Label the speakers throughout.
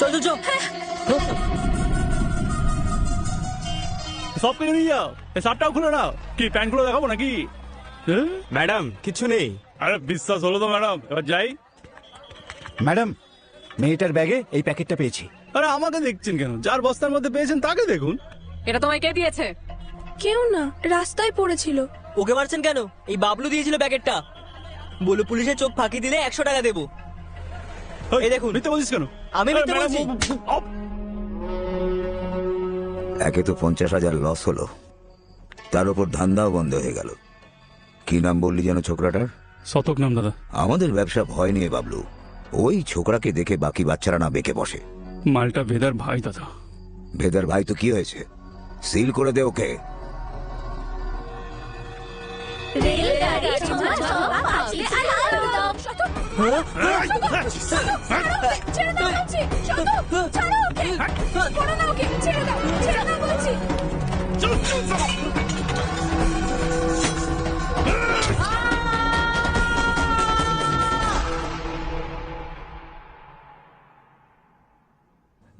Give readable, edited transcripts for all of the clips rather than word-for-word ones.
Speaker 1: চল চল চল।
Speaker 2: সব কিনে নিয়ে যাও, এই শার্টটাও খুলে নাও। কি প্যান্ট খুলে দেখাবো নাকি?
Speaker 3: ম্যাডাম কিছু নেই।
Speaker 2: আরে বিশ্বাস হলো তো ম্যাডাম, এবার যাই।
Speaker 4: ম্যাডাম, মেয়েটার ব্যাগে এই প্যাকেটটা পেয়েছি।
Speaker 2: আরে আমাকে দেখছেন কেন? যার বস্তার মধ্যে পেয়েছেন তাকে দেখুন।
Speaker 5: এটা তোমায় কে দিয়েছে?
Speaker 6: কেউ না, রাস্তায় পড়েছিল।
Speaker 1: ওকে মারছেন কেন? এই বাবলু দিয়েছিল প্যাকেটটা। বলো পুলিশের চোখ ফাঁকি দিলে 100 টাকা দেবো। এই দেখুন।
Speaker 2: মিথ্যে বলছিস কেন?
Speaker 1: আমি মিথ্যে
Speaker 2: আরে
Speaker 1: বলছি?
Speaker 2: ম্যাডাম,
Speaker 7: একে তো 50,000 লস হলো, তার উপর ধান্দাও বন্ধ হয়ে গেল। কি নাম বললি যেন ছোকরাটার?
Speaker 2: শতক নাম দাদা।
Speaker 7: আমাদের ব্যবসা ভয় নিয়ে বাবলু, ওই ছোকরাকে দেখে বাকি বাচ্চারা না বেঁকে বসে।
Speaker 2: মালটা বেদার ভাই দাদা।
Speaker 7: ভেদার ভাই তো কি হয়েছে? সিল করে দে ওকে।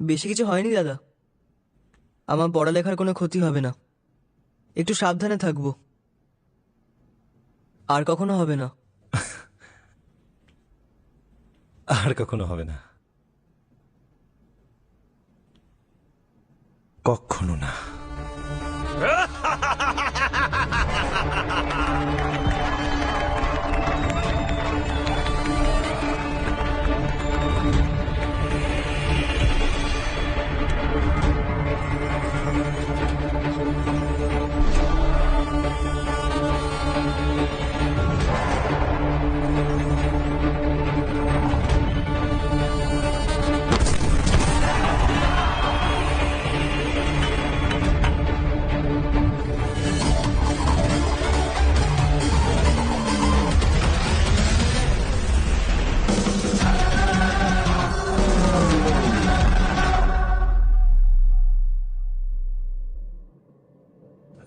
Speaker 1: বেশি কিছু হয়নি দাদা, আমার পড়ালেখার কোনো ক্ষতি হবে না। একটু সাবধানে থাকবো, আর কখনো হবে না।
Speaker 3: আর কখনো হবে না, কখনো না।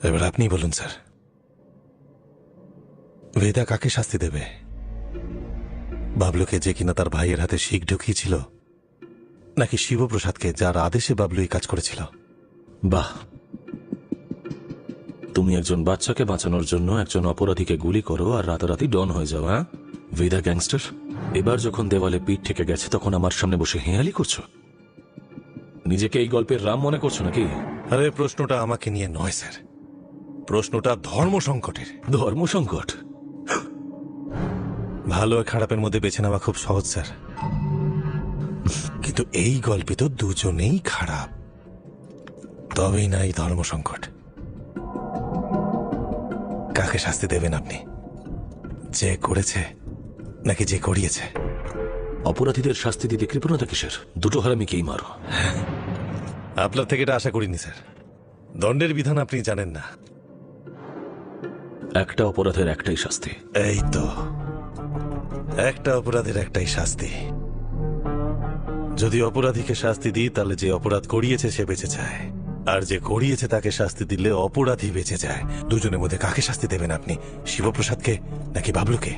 Speaker 3: এবার আপনি বলুন স্যার, বেদা কাকে শাস্তি দেবে? বাবলুকে যে কিনা তার ভাইয়ের হাতে শিখ ঢুকিয়েছিল, নাকি শিবপ্রসাদকে যার আদেশে বাবলু এই কাজ করেছিল?
Speaker 8: বাহ, তুমি একজন বাচ্চাকে বাঁচানোর জন্য একজন অপরাধীকে গুলি করো আর রাতারাতি ডন হয়ে যাও। হ্যাঁ বেদা গ্যাংস্টার, এবার যখন দেওয়ালে পিঠ ঠেকে গেছে তখন আমার সামনে বসে হেঁয়ালি করছো? নিজেকে এই গল্পের রাম মনে করছো নাকি?
Speaker 3: আরে প্রশ্নটা আমাকে নিয়ে নয় স্যার, প্রশ্নটা ধর্ম সংকটের।
Speaker 8: ধর্ম সংকট?
Speaker 3: ভালো আর খারাপের মধ্যে বেছে নেওয়া খুব সহজ স্যার, কিন্তু এই গল্পে তো দুজনেই খারাপ, তবেই না এই ধর্ম সংকট। কাকে শাস্তি দেবেন আপনি, যে করেছে নাকি যে করিয়েছে?
Speaker 8: অপরাধীদের শাস্তি দিতে কৃপণতা কিসের? দুটো হারামিকেই মারো।
Speaker 3: আপনার থেকে এটা আশা করিনি স্যার, দণ্ডের বিধান আপনি জানেন না।
Speaker 8: একটা অপরাধের একটাই শাস্তি।
Speaker 3: এই তো, একটা অপরাধের একটাই শাস্তি। যদি অপরাধীকে শাস্তি দিই তাহলে যে অপরাধ করিয়েছে সে বেঁচে যায়, আর যে করিয়েছে তাকে শাস্তি দিলে অপরাধী বেঁচে যায়। দুজনের মধ্যে কাকে শাস্তি দেবেন আপনি, শিবপ্রসাদকে নাকি বাবলুকে?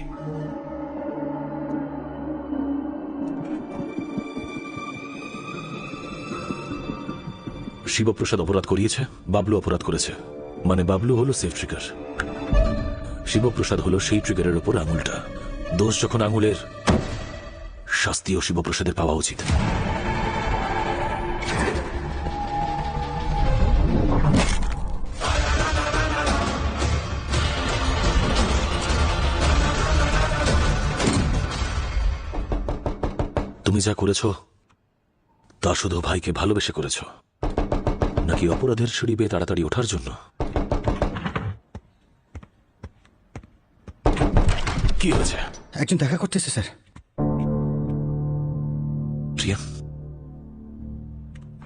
Speaker 8: শিবপ্রসাদ অপরাধ করিয়েছে, বাবলু অপরাধ করেছে, মানে বাবলু হলো সেফ ট্রিগার, শিবপ্রসাদ হলো সেই ট্রিগারের উপর আঙুলটা। দোষ যখন আঙুলের, শাস্তিও শিবপ্রসাদের পাওয়া উচিত। তুমি যা করেছো তা শুধু ভাইকে ভালোবেসে করেছো, নাকি অপরাধের সিঁড়ি বেয়ে তাড়াতাড়ি ওঠার জন্য? কি হয়েছে?
Speaker 4: একজন দেখা করতেছে স্যার।
Speaker 8: প্রিয়া,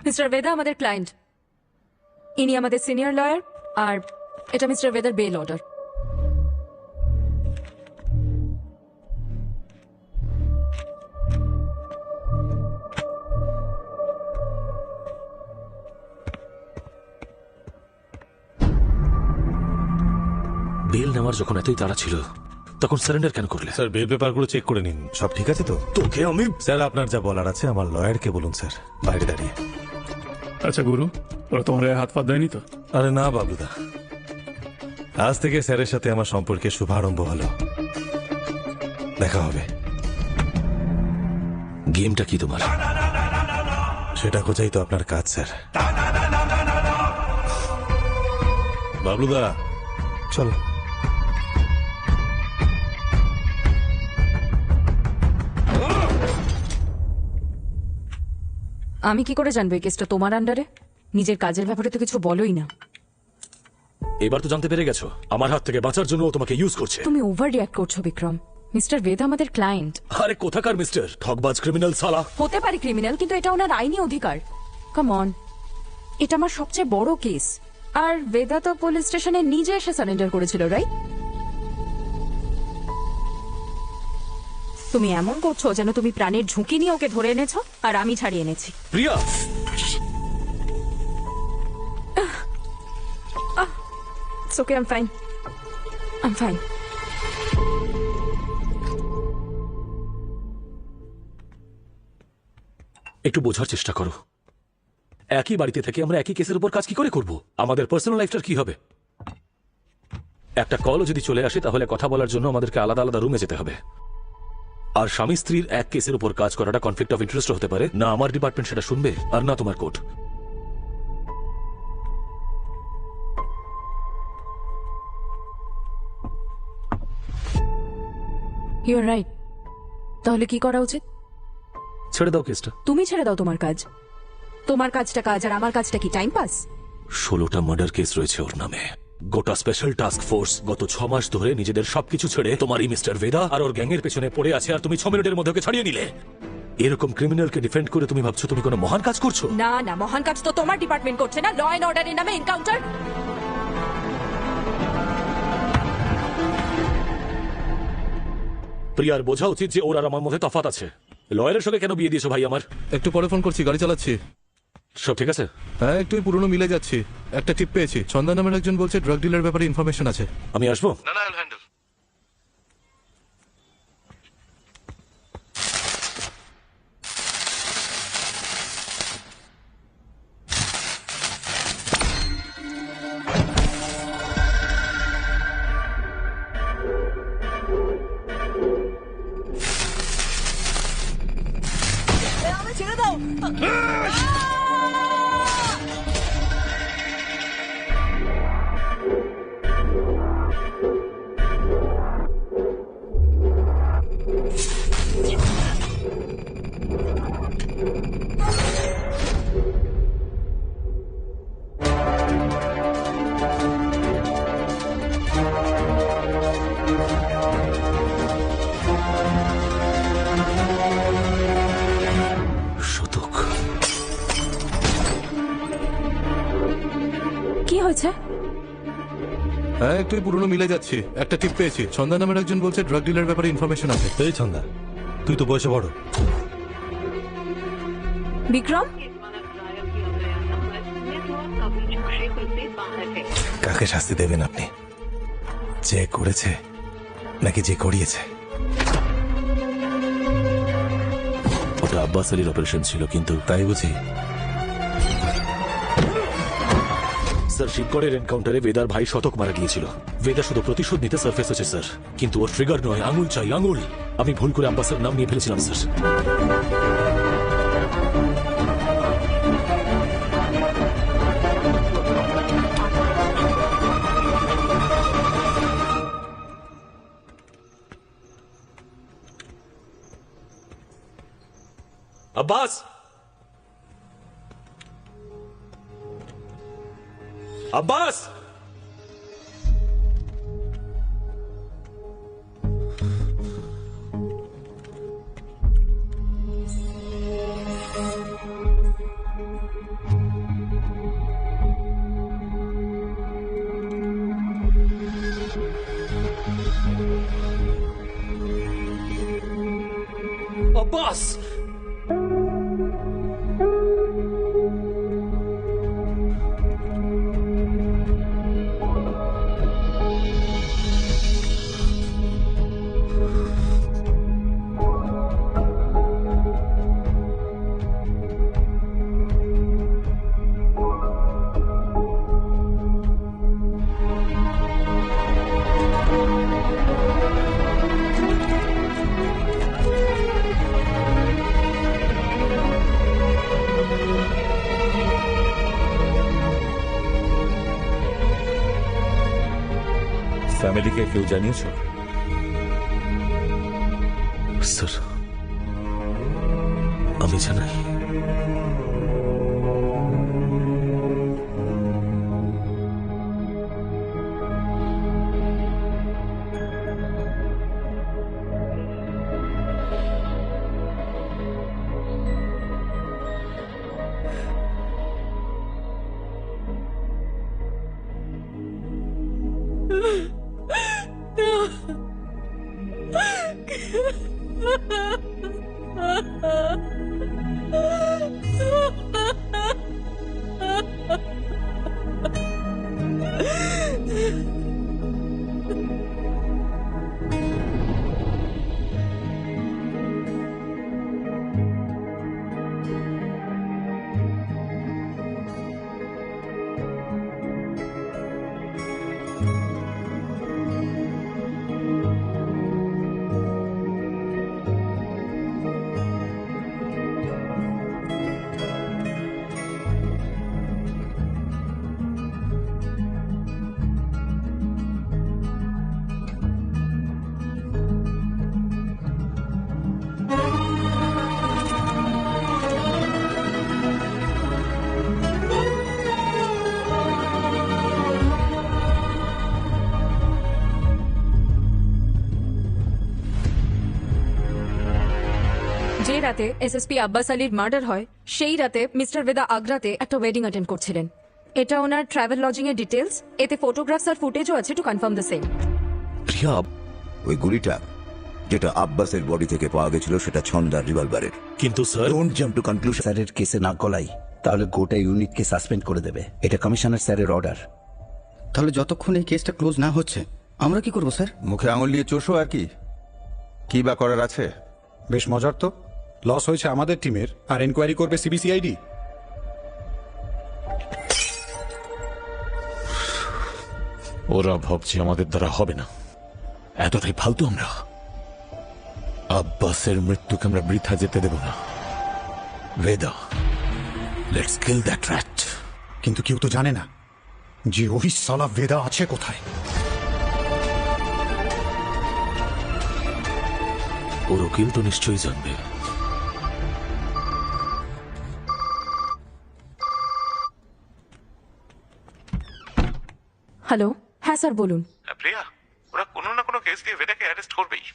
Speaker 5: মিস্টার বেদা আমাদের ক্লায়েন্ট, ইনি আমাদের সিনিয়র লয়ার, আর এটা মিস্টার বেদার বেল অর্ডার।
Speaker 8: বেল নেওয়ার যখন এতই তাড়া ছিল তখন সারেন্ডার কেন করলে?
Speaker 3: স্যার বেল পেপারগুলো চেক করে নিন, সব ঠিক আছে তো?
Speaker 8: তোকে আমি
Speaker 3: স্যার আপনার যা বলার আছে আমার লয়ারকে বলুন স্যার, বাইরে দাঁড়িয়ে।
Speaker 2: আচ্ছা গুরু, ওরা তোমার গায়ে হাত ফাত দেয়নি তো?
Speaker 3: আরে না বাবুদা, আজ থেকে স্যারের সাথে আমার সম্পর্কের শুভারম্ভ হলো। দেখা হবে।
Speaker 8: গেমটা কি তোমার?
Speaker 3: সেটা খোঁজাই তো আপনার কাজ স্যার। বাবলুদা চলো।
Speaker 5: আমি কি করে জানবো এই কেসটা তোমার আন্ডারে? নিজের কাজের ব্যাপারে তো কিছু বলোই না।
Speaker 8: এবার তো জানতে পেরে গেছো আমার হাত থেকে বাঁচার জন্য ও তোমাকে ইউজ করছে।
Speaker 5: তুমি ওভার রিয়াক্ট করছো বিক্রম। মিস্টার বেদ আমাদের ক্লায়েন্ট।
Speaker 8: আরে কোথাকার মিস্টার? ঠকবাজ ক্রিমিনাল সালা।
Speaker 5: হতে পারে ক্রিমিনাল, কিন্তু এটা ওনার আইনি অধিকার। কাম অন, এটা আমার সবচেয়ে বড় কেস। আর বেদা তো পুলিশ স্টেশনে নিজে এসে সারেন্ডার করেছিল, রাইট? তুমি এমন করছো যেন তুমি প্রাণের ঝুঁকি নিয়ে ওকে ধরে এনেছো আর আমি ছাড়িয়ে এনেছি।
Speaker 8: প্রিয়া,
Speaker 5: It's okay, I'm fine. I'm fine.
Speaker 8: একটু বোঝার চেষ্টা করো। একই বাড়িতে থেকে আমরা একই কেসের উপর কাজ কি করে করব? আমাদের পার্সোনাল লাইফটার কি হবে? একটা কলও যদি চলে আসে তাহলে কথা বলার জন্য আমাদেরকে আলাদা আলাদা রুমে যেতে হবে। আর স্বামী স্ত্রীর এক কেসের উপর কাজ করাটা কনফ্লিক্ট অফ ইন্টারেস্ট হতে পারে না। আমার ডিপার্টমেন্ট সেটা শুনবে আর না তোমার কোর্ট।
Speaker 5: You're right. তাহলে কি করা উচিত?
Speaker 8: ছেড়ে দাও কেসটা।
Speaker 5: তুমি ছেড়ে দাও তোমার কাজ। তোমার কাজটা কাজ আর আমার কাজটা কি টাইম পাস?
Speaker 8: 16টা মার্ডার কেস রয়েছে ওর নামে। গোটা স্পেশাল টাস্ক ফোর্স গত 6 মাস ধরে নিজেদের সবকিছু ছেড়ে তোমার এই মিস্টার বেদা আর ওর গ্যাংয়ের পেছনে পড়ে আছে, আর তুমি 6 মিনিটের মধ্যে ওকে ছাড়িয়ে নিলে। এরকম ক্রিমিনালকে ডিফেন্ড করে তুমি ভাবছো তুমি কোনো মহান কাজ করছো?
Speaker 5: না না, মহান কাজ তো তোমার ডিপার্টমেন্ট করছে না। ল এন্ড অর্ডারের নামে এনকাউন্টার।
Speaker 8: প্রিয়ার বোঝা উচিত যে ওর আর আমার মধ্যে তফাৎ আছে। লয়ারের সঙ্গে কেন বিয়ে দিয়েছো ভাই আমার?
Speaker 9: একটু পরে ফোন করছি, গাড়ি চালাচ্ছি।
Speaker 8: সব ঠিক আছে?
Speaker 9: হ্যাঁ, একটু পুরনো মিলে যাচ্ছি। একটা টিপ পেয়েছি, ছন্দা নামের একজন বলছে ড্রাগ ডিলার ব্যাপারে ইনফরমেশন আছে।
Speaker 8: আমি আসবো?
Speaker 9: না না, হ্যান্ডেল।
Speaker 1: ছেড়ে দাও।
Speaker 8: শতক।
Speaker 5: কি হয়েছে?
Speaker 9: হ্যাঁ, একটু পুরনো মিলে যাচ্ছি। একটা টিপ পেয়েছি, ছন্দা নামের একজন বলছে ড্রাগ ডিলার ব্যাপারে ইনফরমেশন আছে।
Speaker 3: এই ছন্দা, তুই তো বয়সে বড়।
Speaker 5: বিক্রম,
Speaker 3: কাকে শাস্তি দেবেন আপনি? যে করেছে নাকি যে করিয়েছে?
Speaker 8: ওটা আব্বাস আলীর অপারেশন ছিল, কিন্তু
Speaker 3: তাই বুঝি?
Speaker 8: স্যার, শিবগড়ের এনকাউন্টারে বেদার ভাই শতক মারা গিয়েছিল। বেদা শুধু প্রতিশোধ নিতে সার্ফেস হয়েছে স্যার, কিন্তু ওর ট্রিগার নয়, আঙুল চাই, আঙুল। আমি ভুল করে আব্বাসের নাম নিয়ে ফেলেছিলাম স্যার। আব্বাস, আব্বাস, আব্বাস।
Speaker 10: ফ্যামিলিকে কেউ জানিয়েছো?
Speaker 8: স্যার, আমি জানাই।
Speaker 5: যে রাতে এসএসপি আব্বাস আলীর মার্ডার হয় সেই রাতে মিস্টার বেদা আগ্রাতে একটা ওয়েডিং অ্যাটেন্ড করছিলেন। এটা ওনার ট্রাভেল লজিং এর ডিটেলস, এতে ফটোগ্রাফস আর ফুটেজও আছে টু কনফার্ম দ্য সেম।
Speaker 8: প্রিয়া,
Speaker 7: ওই গুলিটা যেটা আব্বাসের বডি থেকে পাওয়া গেছিল সেটা ছন্দার রিভলভারের।
Speaker 8: কিন্তু sir,
Speaker 7: don't jump to conclusion.
Speaker 4: স্যারের কেসে না গলাই তাহলে গোটা ইউনিটকে সাসপেন্ড করে দেবে, এটা কমিশনার স্যারের অর্ডার।
Speaker 11: তাহলে যতক্ষণ এই কেসটা ক্লোজ না হচ্ছে আমরা কি করবো স্যার?
Speaker 12: মুখে আঙুল দিয়ে চোষো আর কি বা করার আছে?
Speaker 4: বেশ মজার তো, লস হয়েছে আমাদের টিমের আর এনকোয়ারি করবে সিবিসিআইডি।
Speaker 8: ওরা ভাবছে আমাদের দ্বারা হবে না, এতটাই ফালতু আমরা। আব্বাসের মৃত্যুকে আমরা বৃথা যেতে দেব না। বেদা, লেটস কিল দ্যাট র্যাট।
Speaker 4: কিন্তু কেউ তো জানে না যে ওই সালা বেদা আছে কোথায়।
Speaker 8: ওর উকিল তো নিশ্চয়ই জানবে।
Speaker 5: হ্যালো, হ্যাঁ স্যার বলুন।
Speaker 3: প্রিয়া, ওরা কোনো না কোনো কেস দিয়ে বেদাকে অ্যারেস্ট করবেই।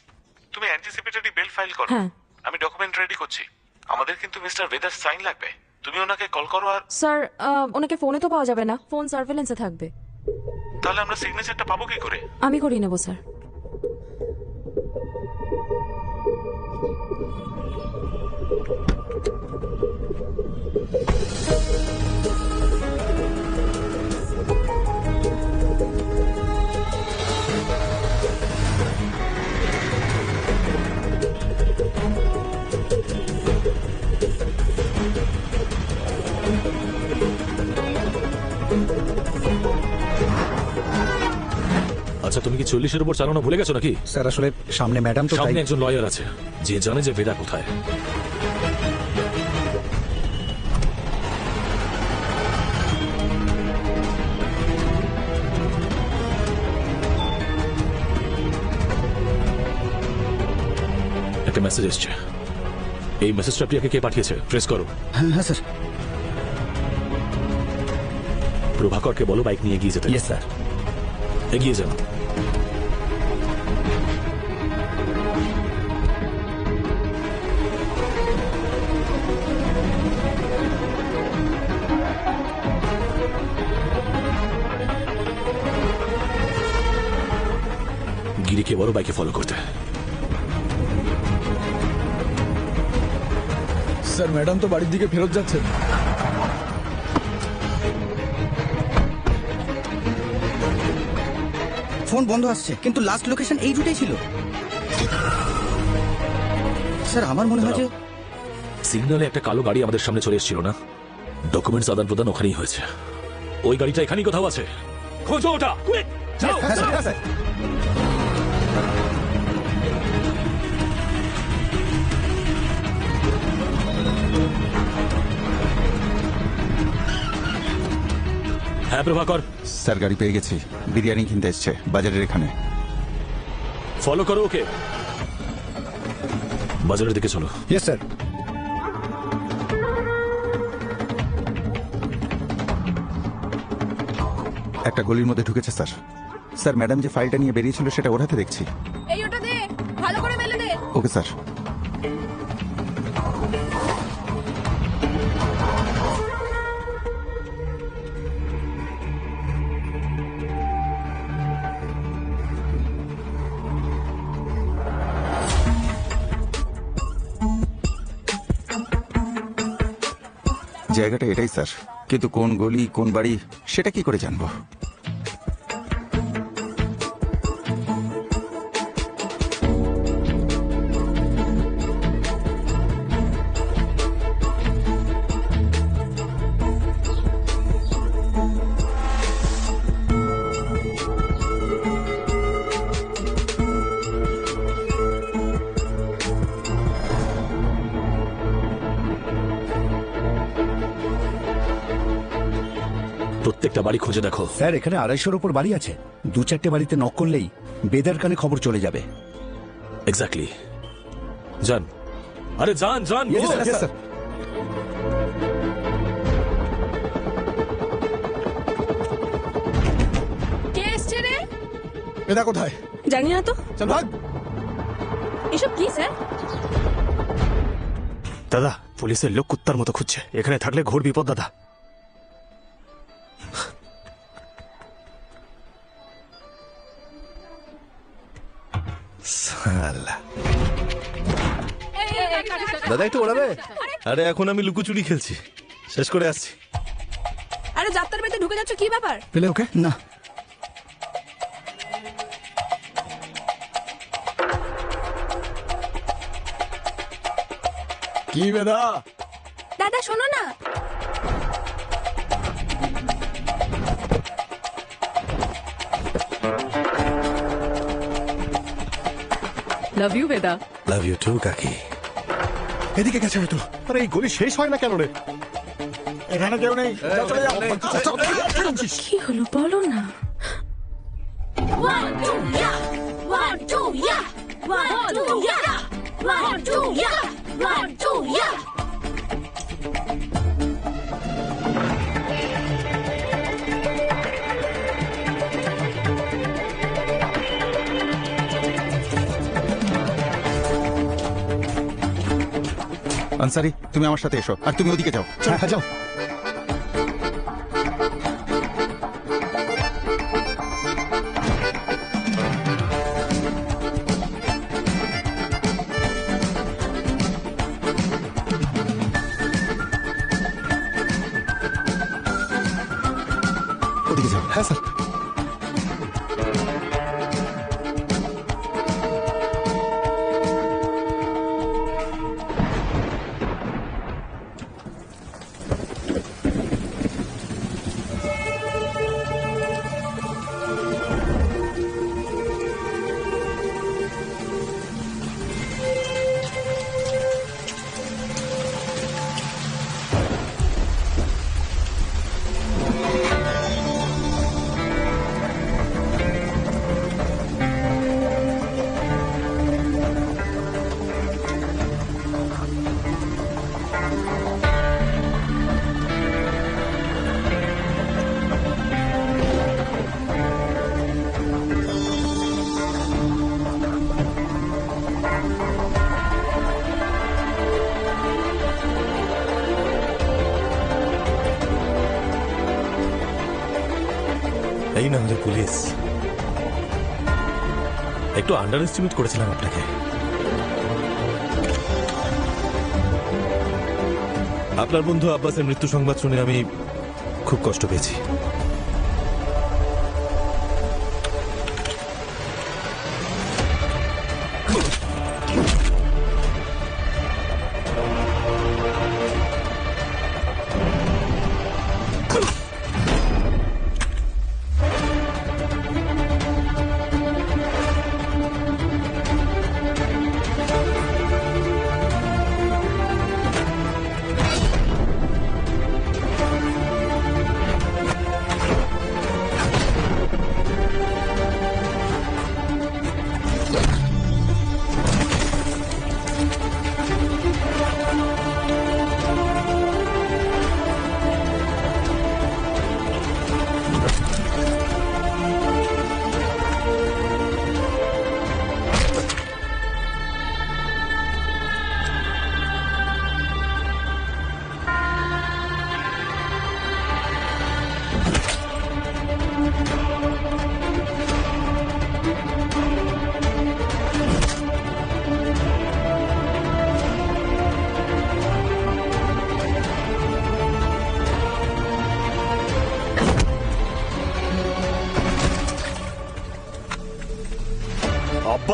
Speaker 3: তুমি অ্যান্টিসিপেটরি বেল ফাইল করো।
Speaker 5: হ্যাঁ
Speaker 3: আমি ডকুমেন্ট রেডি করছি। আমাদের কিন্তু মিস্টার বেদার সাইন লাগবে। তুমি ওনাকে কল করো। আর
Speaker 5: স্যার, ওনাকে ফোনে তো পাওয়া যাবে না, ফোন সার্ভেলেন্সে থাকবে।
Speaker 3: তাহলে আমরা সিগনেচারটা পাবো কি করে?
Speaker 5: আমি করিয়ে নেবো স্যার।
Speaker 8: আচ্ছা, তুমি কি 40-এর উপর চালানো ভুলে গেছো নাকি?
Speaker 4: স্যার আসলে সামনে ম্যাডাম তো,
Speaker 8: সামনে একজন লয়ার আছে যে জানে যে বেদা কোথায়। একটা মেসেজ এসছে। এই মেসেজটা প্রিয়াকে কে পাঠিয়েছে? প্রেস করো।
Speaker 11: হ্যাঁ স্যার।
Speaker 8: প্রভাকরকে বলো বাইক নিয়ে এগিয়ে যেতে।
Speaker 4: Yes sir.
Speaker 8: এগিয়ে যান। গিরিকে বড় বাইকে ফলো করতে।
Speaker 2: স্যার, ম্যাডাম তো বাড়ির দিকে ফেরত যাচ্ছে।
Speaker 11: ফোন বন্ধ আসছে, কিন্তু লাস্ট লোকেশন এই রুটেই ছিল। স্যার আমার মনে হয় যে
Speaker 8: সিগন্যালে একটা কালো গাড়ি আমাদের সামনে চলে এসেছিল না? ডকুমেন্টস আদান প্রদান ওখানেই হয়েছে। ওই গাড়িটা এখানেই কোথাও আছে। খোঁজো ওটা, কুইক! যাও। হ্যাঁ প্রভাকর।
Speaker 12: স্যার, গাড়ি পেয়ে গেছি। বিরিয়ানি কিনতে এসছে বাজারের এখানে।
Speaker 8: ফলো করো ওকে। বাজারের দিকে চলো।
Speaker 11: Yes sir.
Speaker 12: একটা গলির মধ্যে ঢুকেছে স্যার। স্যার ম্যাডাম যে ফাইলটা নিয়ে বেরিয়েছিল সেটা ওর হাতে দেখছি।
Speaker 6: এই ওটা দে, ভালো করে মেলে দে।
Speaker 12: Okay sir. জায়গাটা এটাই স্যার, কিন্তু কোন গলি কোন বাড়ি সেটা কি করে জানবো?
Speaker 8: প্রত্যেকটা বাড়ি খুঁজে দেখো।
Speaker 4: স্যার এখানে 250-র উপর বাড়ি আছে, 2-4টে বাড়িতে নক করলেই বেদার কানে খবর চলে যাবে।
Speaker 8: এক্স্যাক্টলি। যান, আরে যান যান।
Speaker 12: Yes, sir.
Speaker 6: কে এসছে রে?
Speaker 11: বেদা কোথায়?
Speaker 6: জানি না তো।
Speaker 11: চল ভাগ।
Speaker 6: এসব কি স্যার?
Speaker 11: দাদা, পুলিশের লোক কুত্তার মতো খুঁজছে, এখানে থাকলে ঘোর বিপদ দাদা।
Speaker 3: সালা। দাদা একটু ওড়াবে? আরে এখন আমি লুকোচুরি খেলছি, শেষ করে আসছি।
Speaker 6: আরে যাত্রার বাড়িতে ঢুকে যাচ্ছ, কি ব্যাপার?
Speaker 11: পেলে ওকে?
Speaker 4: না,
Speaker 11: কি বেদা?
Speaker 6: দাদা শোনো না।
Speaker 5: Love you Vedha.
Speaker 3: Love you two কাকি।
Speaker 11: এদিকে গেছে হয়তো। আরে এই গলি শেষ হয় না কেন রে? এখানে কেউ নেই, যাও, চলে যাও।
Speaker 6: কি হলো বলো না।
Speaker 12: আনসারি, তুমি আমার সাথে এসো, আর তুমি ওদিকে যাও।
Speaker 11: হ্যাঁ যাও।
Speaker 12: ওদিকে যাও।
Speaker 11: হ্যাঁ স্যার।
Speaker 3: এই না হলে পুলিশ। একটু আন্ডার এস্টিমেট করেছিলাম আপনাকে। আপনার বন্ধু আব্বাসের মৃত্যু সংবাদ শুনে আমি খুব কষ্ট পেয়েছি।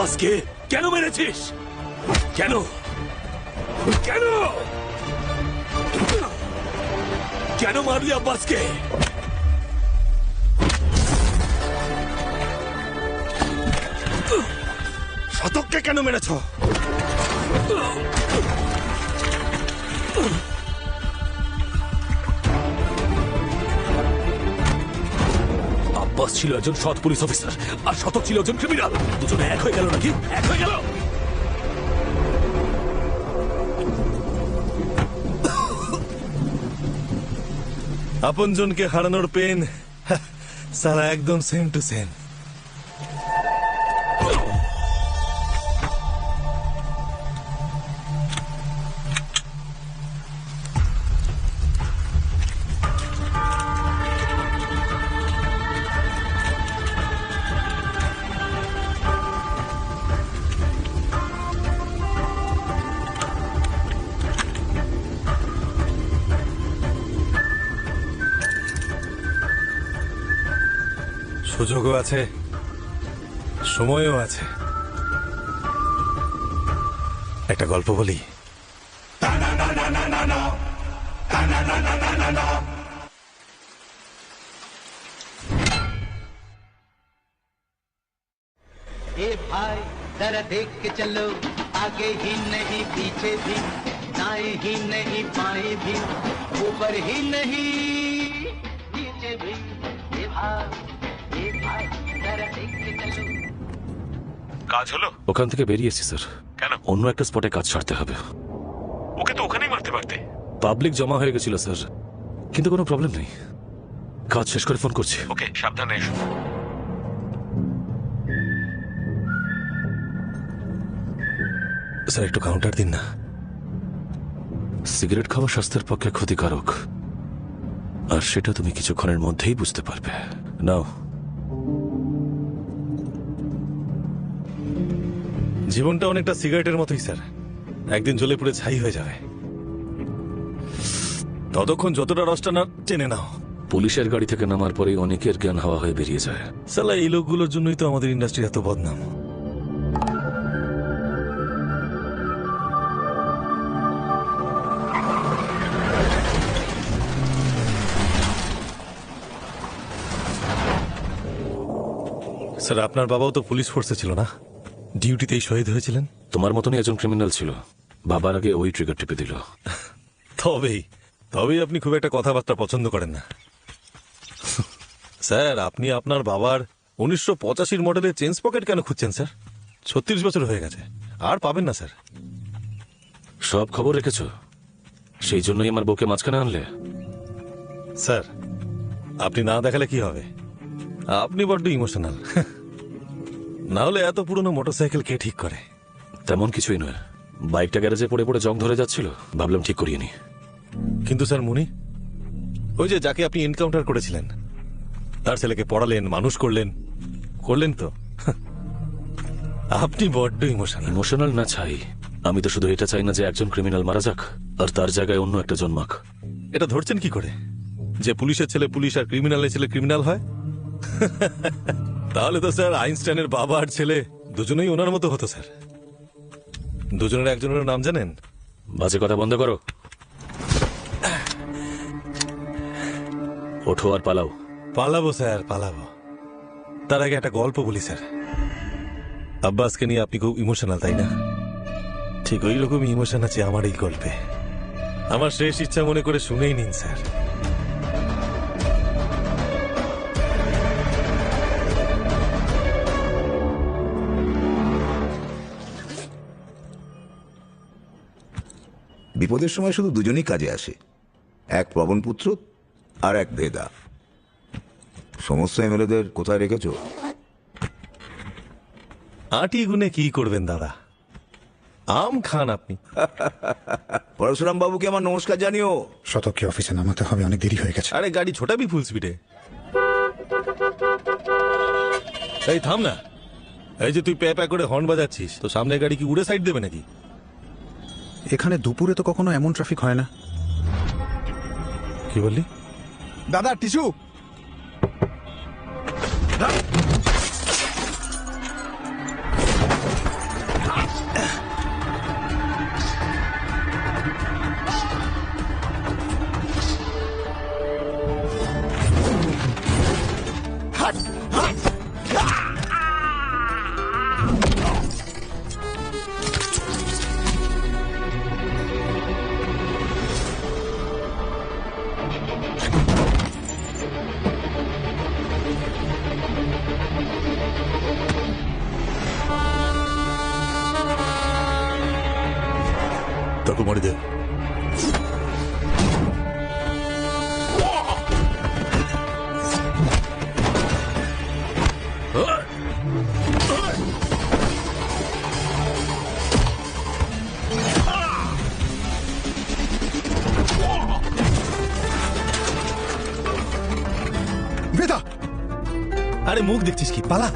Speaker 8: আব্বাসকে কেন মেরেছিস? কেন কেন কেন মারলি আব্বাসকে?
Speaker 3: শতককে কেন মেরেছ?
Speaker 8: আব্বাস ছিল একজন সৎ পুলিশ অফিসার আর শতক ছিল একজন ক্রিমিনাল। দুজনে এক হয়ে গেল নাকি? এক হয়ে গেল।
Speaker 3: আপনজনকে হারানোর পেন সারা একদম সেম টু সেম। সুযোগও আছে, সময়ও আছে। একটা গল্প বলি।
Speaker 10: ए भाई जरा देख के चलो, आगे ही नहीं पीछे भी, दाएं ही नहीं बाएं भी, ऊपर ही नहीं नीचे भी। ए भाई जरा देख के चलो।
Speaker 3: কাজ হলো?
Speaker 8: ওখান থেকে বেরিয়েছি স্যার।
Speaker 3: কেন?
Speaker 8: অন্য একটা স্পটে কাজ ছাড়তে হবে।
Speaker 3: ওকে তো ওখানেই মারতে পারতে।
Speaker 8: পাবলিক জমা হয়ে গেছিল স্যার, কিন্তু কোনো প্রবলেম নেই। কাজ শেষ করে ফোন করছি।
Speaker 3: ওকে, সাবধানে এসো। স্যার একটু কাউন্টার দিন না।
Speaker 8: সিগারেট খাওয়া স্বাস্থ্যের পক্ষে ক্ষতিকারক, আর সেটা তুমি কিছুক্ষণের মধ্যেই বুঝতে পারবে। নাও।
Speaker 3: জীবনটা অনেকটা সিগারেটের মতোই স্যার, একদিন জ্বলে পুড়ে ছাই হয়ে যাবে। ততক্ষণ যতটা রসটা না টেনে নাও।
Speaker 8: পুলিশের গাড়ি থেকে নামার পরেই অনেকের জ্ঞান হাওয়া হয়ে বেরিয়ে যায়।
Speaker 3: সালা এই লোকগুলোর জন্যই তো আমাদের ইন্ডাস্ট্রি এত বদনাম। স্যার আপনার বাবাও তো পুলিশ ফোর্সে ছিল না? ডিউটিতেই শহীদ হয়েছিলেন।
Speaker 8: তোমার মতনই একজন ক্রিমিনাল ছিল, বাবার আগে ওই ট্রিগার টিপে দিল।
Speaker 3: তবেই আপনি খুব একটা কথাবার্তা পছন্দ করেন না। স্যার আপনি আপনার বাবার 1985 মডেলের চেঞ্জ পকেট কেন খুঁজছেন স্যার? 36 বছর হয়ে গেছে, আর পাবেন না স্যার।
Speaker 8: সব খবর রেখেছো, সেই জন্যই আমার বউকে মাঝখানে আনলে।
Speaker 3: স্যার আপনি না দেখালে কি হবে? আপনি বড্ড ইমোশনাল। না হলে এত পুরনো মোটরসাইকেল কে ঠিক করে?
Speaker 8: তেমন কিছুই নয়, বাইকটা গ্যারেজে পড়ে পড়ে জং ধরে যাচ্ছিল, ভাবলাম ঠিক করিয়ে নি।
Speaker 3: কিন্তু স্যার মুনি, ওই যে যাকে আপনি এনকাউন্টার করেছিলেন, তার ছেলেকে পড়ালেন, মানুষ করলেন তো। আপনি বড্ড ইমোশনাল।
Speaker 8: ইমোশনাল না চাই, আমি তো শুধু এটা চাই না যে একজন ক্রিমিনাল মারা যাক আর তার জায়গায় অন্য একটা জন্মাক।
Speaker 3: এটা ধরছেন কি করে যে পুলিশের ছেলে পুলিশ আর ক্রিমিনালের ছেলে ক্রিমিনাল হয়? তাহলে তো স্যার আইনস্টাইনের বাবা আর ছেলে দুজনেই ওনার মতো হতো স্যার। দুজনের একজনের নাম জানেন?
Speaker 8: বাজে কথা বন্ধ করো, ওঠো আর পালাও।
Speaker 3: পালাবো স্যার, পালাবো। তার আগে একটা গল্প বলি স্যার। আব্বাসকে নিয়ে আপনি খুব ইমোশনাল তাই না? ঠিক ওই রকমই ইমোশন আছে আমার এই গল্পে। আমার শেষ ইচ্ছা মনে করে শুনেই নিন স্যার।
Speaker 7: বিপদের সময় শুধু দুজনই কাজে আসে, এক পবনপুত্র আর এক ভেদা। সমস্ত এমএলএদের কোথায় রেখেছো?
Speaker 3: আটি গুনে কি করবেন দাদা, আম খান আপনি।
Speaker 7: পরশুরাম বাবুকে আমার নমস্কার জানিও।
Speaker 11: শতককে অফিসে নামাতে হবে, অনেক দেরি হয়ে গেছে।
Speaker 3: আরে গাড়ি ছোটাবি ফুল স্পিডে। এই থাম না, এই যে তুই প্যা প্যা করে হর্ন বাজাচ্ছিস, তো সামনে গাড়ি কি উড়ে সাইড দেবে নাকি?
Speaker 11: এখানে দুপুরে তো কখনো এমন ট্রাফিক হয় না।
Speaker 3: কি বললি?
Speaker 11: দাদা টিস্যু।
Speaker 9: কুমারীদের।
Speaker 11: বেদা,
Speaker 3: আরে মুখ দেখছিস কি, পালা।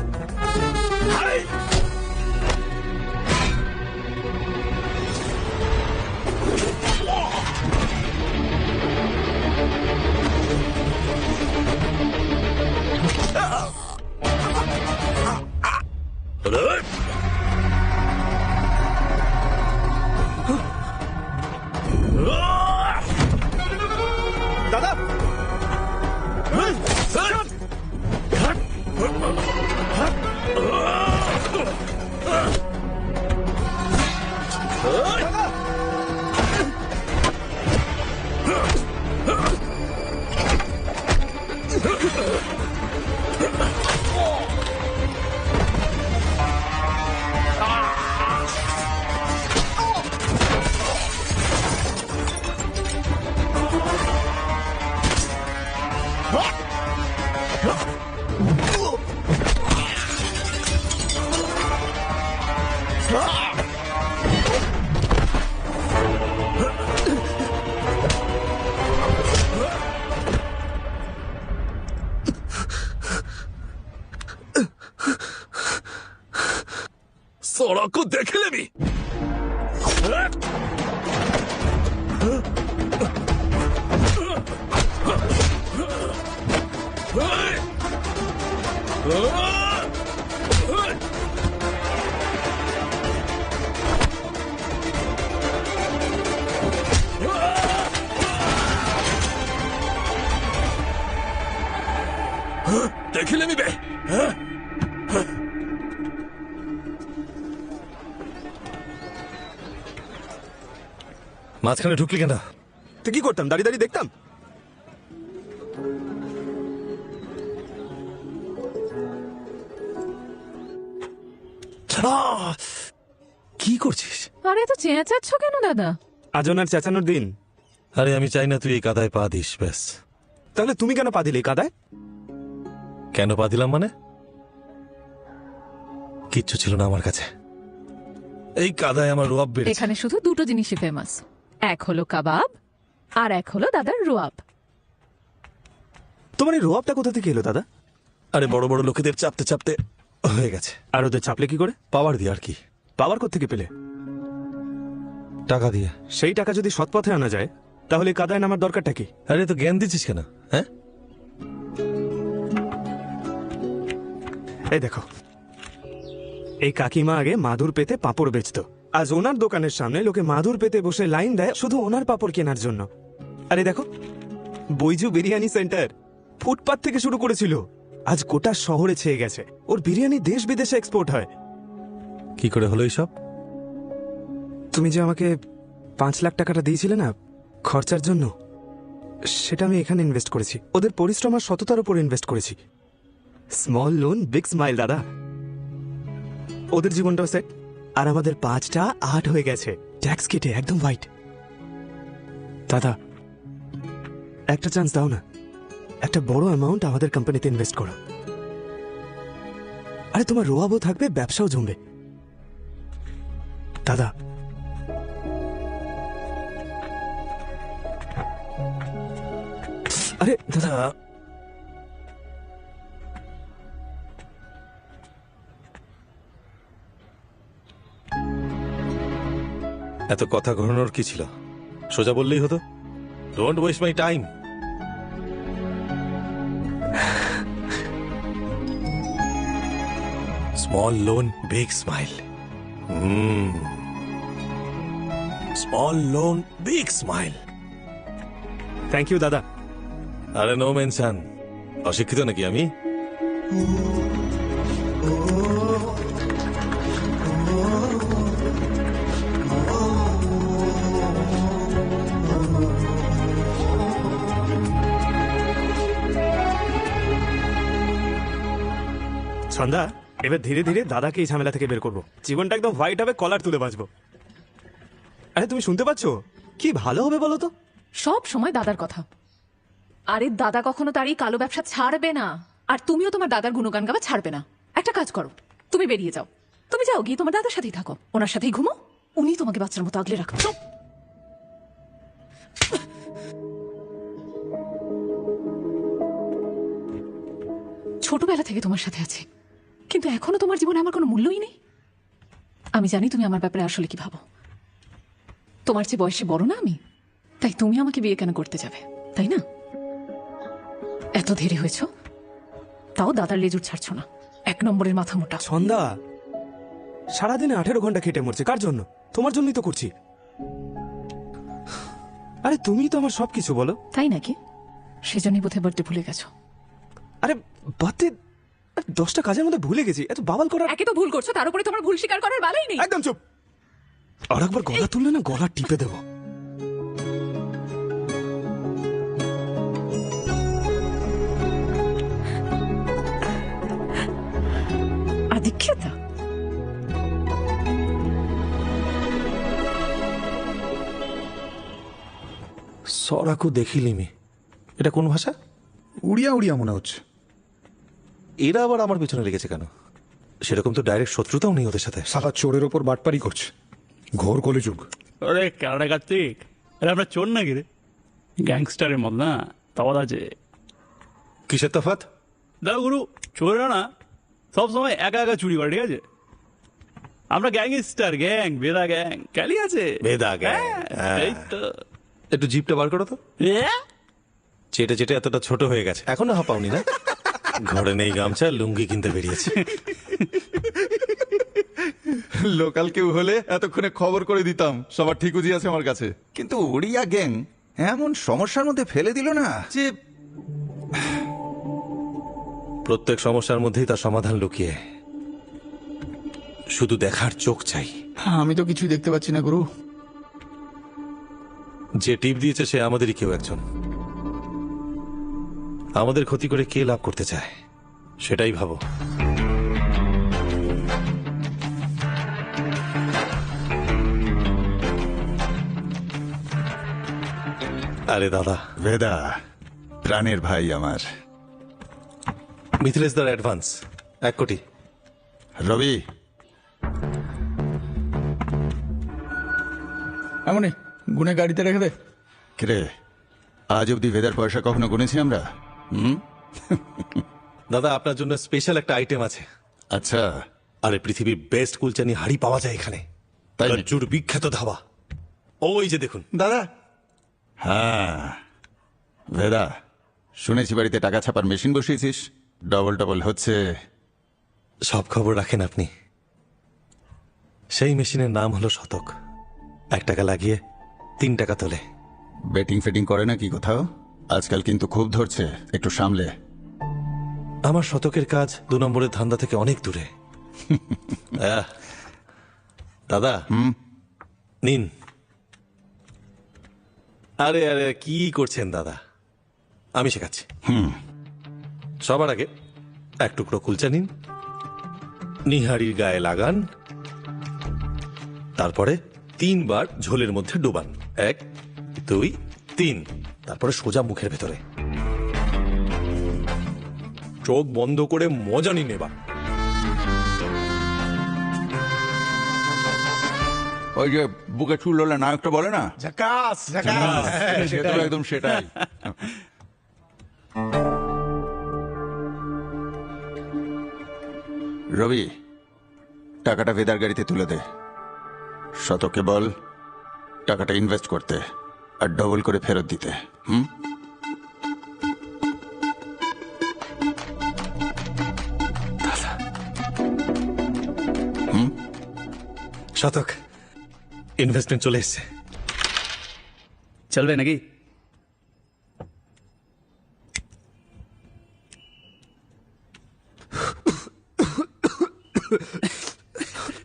Speaker 11: দাদা,
Speaker 3: सोड़ा को देख ले भी। देख ले भी बे। মাঝখানে ঢুকলি কেন?
Speaker 11: তো কি করতাম, দাঁড়িয়ে দাঁড়িয়ে দেখতাম।
Speaker 3: কি করছিস?
Speaker 6: আরে তো চেঁচাচ্ছ কেন দাদা?
Speaker 11: আজ ওনার চেঁচানোর দিন।
Speaker 3: আরে আমি চাই না তুই এই কাদায় পা দিস, ব্যাস।
Speaker 11: তাহলে তুমি কেন পা দিলে এই কাদায়?
Speaker 3: কেন পা দিলাম মানে? কিচ্ছু ছিল না আমার কাছে, এই কাদায় আমার রোয়াব বেড়েছে।
Speaker 6: এখানে শুধু দুটো জিনিসই ফেমাস, এক হলো কাবাব আর এক হলো দাদার রোয়াব।
Speaker 11: তোমার এই রোয়াবটা কোথা থেকে এলো দাদা?
Speaker 3: আরে বড় বড় লোকেদের চাপতে চাপতে হয়ে গেছে।
Speaker 11: আর ওদের চাপলে কি করে?
Speaker 3: পাওয়ার দিয়ে। আর কি
Speaker 11: পাওয়ার কোত্থেকে পেলে?
Speaker 3: টাকা দিয়ে।
Speaker 11: সেই টাকা যদি সৎ পথে আনা যায় তাহলে এই কাদায় নামার দরকারটা কি?
Speaker 3: আরে তো জ্ঞান দিচ্ছিস কেন? হ্যাঁ,
Speaker 11: এই দেখো, এই কাকিমা আগে মাদুর পেতে পাঁপড় বেচতো। আজ ওনার দোকানের সামনে লোকে মাদুর পেতে বসে লাইন দেয় শুধু ওনার পাঁপড় কেনার জন্য। আরে দেখো, বৈজু বিরিয়ানি সেন্টার ফুটপাত থেকে শুরু করেছিল, আজ গোটা শহরে ছেয়ে গেছে। ওর বিরিয়ানি দেশ বিদেশে এক্সপোর্ট হয়।
Speaker 3: কি করে হলো এইসব?
Speaker 11: তুমি যে আমাকে 5 লাখ টাকাটা দিয়েছিলে না খরচার জন্য, সেটা আমি এখানে ইনভেস্ট করেছি। ওদের পরিশ্রম আর সততার উপর ইনভেস্ট করেছি। স্মল লোন বিগ স্মাইল দাদা। ওদের জীবনটাও সেট, আর আমাদের 5টা 8 হয়ে গেছে, ট্যাক্স কেটে একদম হোয়াইট। দাদা, একটা চান্স দাও না, একটা বড় অ্যামাউন্ট আমাদের কোম্পানিতে ইনভেস্ট করো। আরে তোমার রোয়াবও থাকবে, ব্যবসাও জমবে। দাদা, আরে দাদা,
Speaker 3: এত কথা ঘোরানোর কি ছিল? সোজা বললেই হতো। Don't waste my time. Small loan big smile. Small loan big smile.
Speaker 11: Thank you দাদা।
Speaker 3: আরে নো মেনশন। অশিক্ষিত নাকি আমি?
Speaker 11: ছন্দা, এবার ধীরে ধীরে দাদাকে এই ঝামেলা থেকে বের করবো। জীবনটা একদম হোয়াইট হবে, কলার তুলে বাঁচবো। আরে তুমি শুনতে পাচ্ছ? কি ভালো হবে বলো তো?
Speaker 6: সব সময় দাদার কথা। আরে দাদা কখনো তার এই কালো ব্যবসা ছাড়বে না, আর তুমিও তোমার দাদার গুণগান গাওয়া ছাড়বে না। একটা কাজ করো, তুমি বেরিয়ে যাও। তুমি যাও, গিয়ে তোমার দাদার সাথেই থাকো, ওনার সাথেই ঘুমো, উনি তোমাকে বাচ্চার মতো আগলে রাখো। ছোটবেলা থেকে তোমার সাথে আছে, কিন্তু এখনো তোমার জীবনে আমার কোনো মূল্যই নেই। আমি জানি তুমি আমার ব্যাপারে আসলে কি ভাবো। তোমার চেয়ে বয়সে বড় না আমি, তাই তুমি আমাকে বিয়ে কেন করতে যাবে, তাই না? এত দেরি হয়েছ, তাও দাদার লেজুর ছাড়ছো না। 1 নম্বরের মাথা মোটা।
Speaker 11: ছন্দা, সারাদিনে 18 ঘন্টা খেটে মরছে, কার জন্য? তোমার জন্যই তো করছি। আরে তুমি তো আমার সবকিছু বলো।
Speaker 6: তাই নাকি? সেজন্যই বোধহয় বার্থডে ভুলে গেছো।
Speaker 11: আরে বাতে 10টা কাজের মধ্যে ভুলে গেছি, এত বাবাল করার।
Speaker 6: একে তো ভুল করছো, তার উপরে তোমার ভুল স্বীকার করার বালাই নেই।
Speaker 11: একদম চুপ। আর একবার গলা তুললে না, গলা টিপে দেবো।
Speaker 6: আদিক্ষেতা,
Speaker 3: সরাকু দেখিলিমি, এটা কোন ভাষা?
Speaker 12: উড়িয়া উড়িয়া মনে হচ্ছে।
Speaker 3: এরা আবার আমার পিছনে লেগেছে কেন? সেরকম তো ডাইরেক্ট শত্রুতাও নেই ওদের সাথে।
Speaker 12: সারা চোরের ওপর বাটপারি করছে, ঘোর কলিযুগ।
Speaker 2: আরে কানাডা কার্তিক, আরে আমরা চোর নাকি রে? গ্যাংস্টারের মত না, তফাৎ আছে।
Speaker 3: কিসের তফাৎ?
Speaker 2: দাদা গুরু, চোরেরা না সবসময় একা একা চুরি করে, ঠিক আছে? আমরা গ্যাংস্টার, গ্যাং, বেদা গ্যাং, ক্যালি আছে।
Speaker 3: বেদা গ্যাং,
Speaker 2: হ্যাঁ, এই তো।
Speaker 3: একটু জিপটা বার করো তো। চেটে চেটে এতটা ছোট হয়ে গেছে, এখনো হাঁপাওনি না? ঘরে নেই গামছা, লুঙ্গি কিনতে বেরিয়েছে।
Speaker 12: লোকাল কেউ হলে এতক্ষণে খবর করে দিতাম, সবার ঠিকুজি আছে আমার কাছে। কিন্তু উড়িয়া গ্যাং এমন সমস্যার মধ্যে ফেলে দিল না যে
Speaker 3: প্রত্যেক সমস্যার মধ্যেই তার সমাধান লুকিয়ে, শুধু দেখার চোখ চাই।
Speaker 12: আমি তো কিছুই দেখতে পাচ্ছি না গুরু।
Speaker 3: যে টিপ দিয়েছে সে আমাদেরই কেউ একজন। আমাদের ক্ষতি করে কে লাভ করতে চায় সেটাই ভাবো। আরে দাদা,
Speaker 12: বেদা প্রাণের ভাই আমার।
Speaker 3: মিথিলেশ দার অ্যাডভান্স 1 কোটি।
Speaker 12: রবি,
Speaker 9: এমনই গুনে গাড়িতে রেখে দে।
Speaker 12: রে আজ অব্দি ভেদার পয়সা কখনো গুনেছি আমরা?
Speaker 3: দাদা, আপনার জন্য স্পেশাল একটা আইটেম আছে।
Speaker 12: আচ্ছা।
Speaker 3: আরে পৃথিবীর বেস্ট কুলচানি হাড়ি পাওয়া যায় এখানে,
Speaker 12: তাই নাকি?
Speaker 3: প্রচুর বিখ্যাত ধাবা। ওই যে দেখুন
Speaker 12: দাদা। হ্যাঁ ভেদা, শুনেছি বাড়িতে টাকা ছাপার মেশিন বসিয়েছিস, ডবল ডবল হচ্ছে।
Speaker 3: সব খবর রাখেন আপনি। সেই মেশিনের নাম হলো শতক। 1 টাকা লাগিয়ে 3 টাকা তোলে।
Speaker 12: বেটিং ফেটিং করে নাকি কোথাও? আজকাল কিন্তু খুব ধরছে, একটু সামলে।
Speaker 3: আমার শতকের কাজ 2 নম্বরের ধান্দা থেকে অনেক দূরে। দাদা নিন। আরে আরে কি করছেন দাদা, আমি শেখাচ্ছি। সবার আগে 1 টুকরো কুলচা নিন, নিহারির গায়ে লাগান, তারপরে 3 বার ঝোলের মধ্যে ডোবান। 1 2 3, তারপরে সোজা মুখের ভেতরে। চোখ বন্ধ করে মজা নিন এবার।
Speaker 12: ওই যে বুকে চুল হলে নায়কটা বলে না,
Speaker 9: ঝাকাস ঝাকাস।
Speaker 12: সেটা একদম সেটাই। রবি, টাকাটা ভেদার গাড়িতে তুলে দে। শতকে বল টাকাটা ইনভেস্ট করতে আর ডবল করে ফেরত দিতে।
Speaker 3: শতক, ইনভেস্টমেন্ট চলে এসছে।
Speaker 2: চলবে নাকি?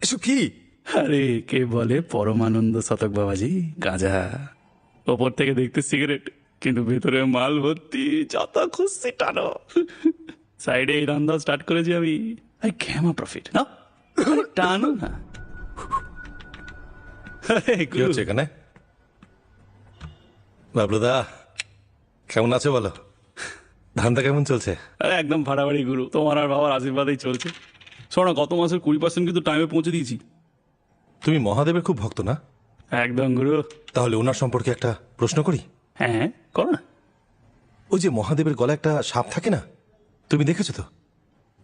Speaker 11: এসব কি?
Speaker 2: আরে কে বলে পরমানন্দ শতক বাবাজি, গাঁজা। ওপর থেকে দেখতে সিগারেট, কিন্তু ভেতরে মাল ভর্তি, যত খুশি টানো। সাইডে এই রান্না স্টার্ট করেছি আমি। আই ক্যাম প্রফিট না, টানো না।
Speaker 3: কি হচ্ছে এখানে? বাবলুদা কেমন আছো বলো? ধান্দা কেমন চলছে?
Speaker 2: আরে একদম ফাটাফাটি গুরু, তোমার আর বাবার আশীর্বাদেই চলছে। শোনো, গত মাসের 20% কিন্তু টাইমে পৌঁছে দিয়েছি।
Speaker 3: তুমি মহাদেবের খুব ভক্ত না?
Speaker 2: একদম গুরু।
Speaker 3: তাহলে ওনার সম্পর্কে একটা প্রশ্ন করি।
Speaker 2: হ্যাঁ করো না।
Speaker 3: ওই যে মহাদেবের গলায় একটা সাপ থাকে না, তুমি দেখেছো তো?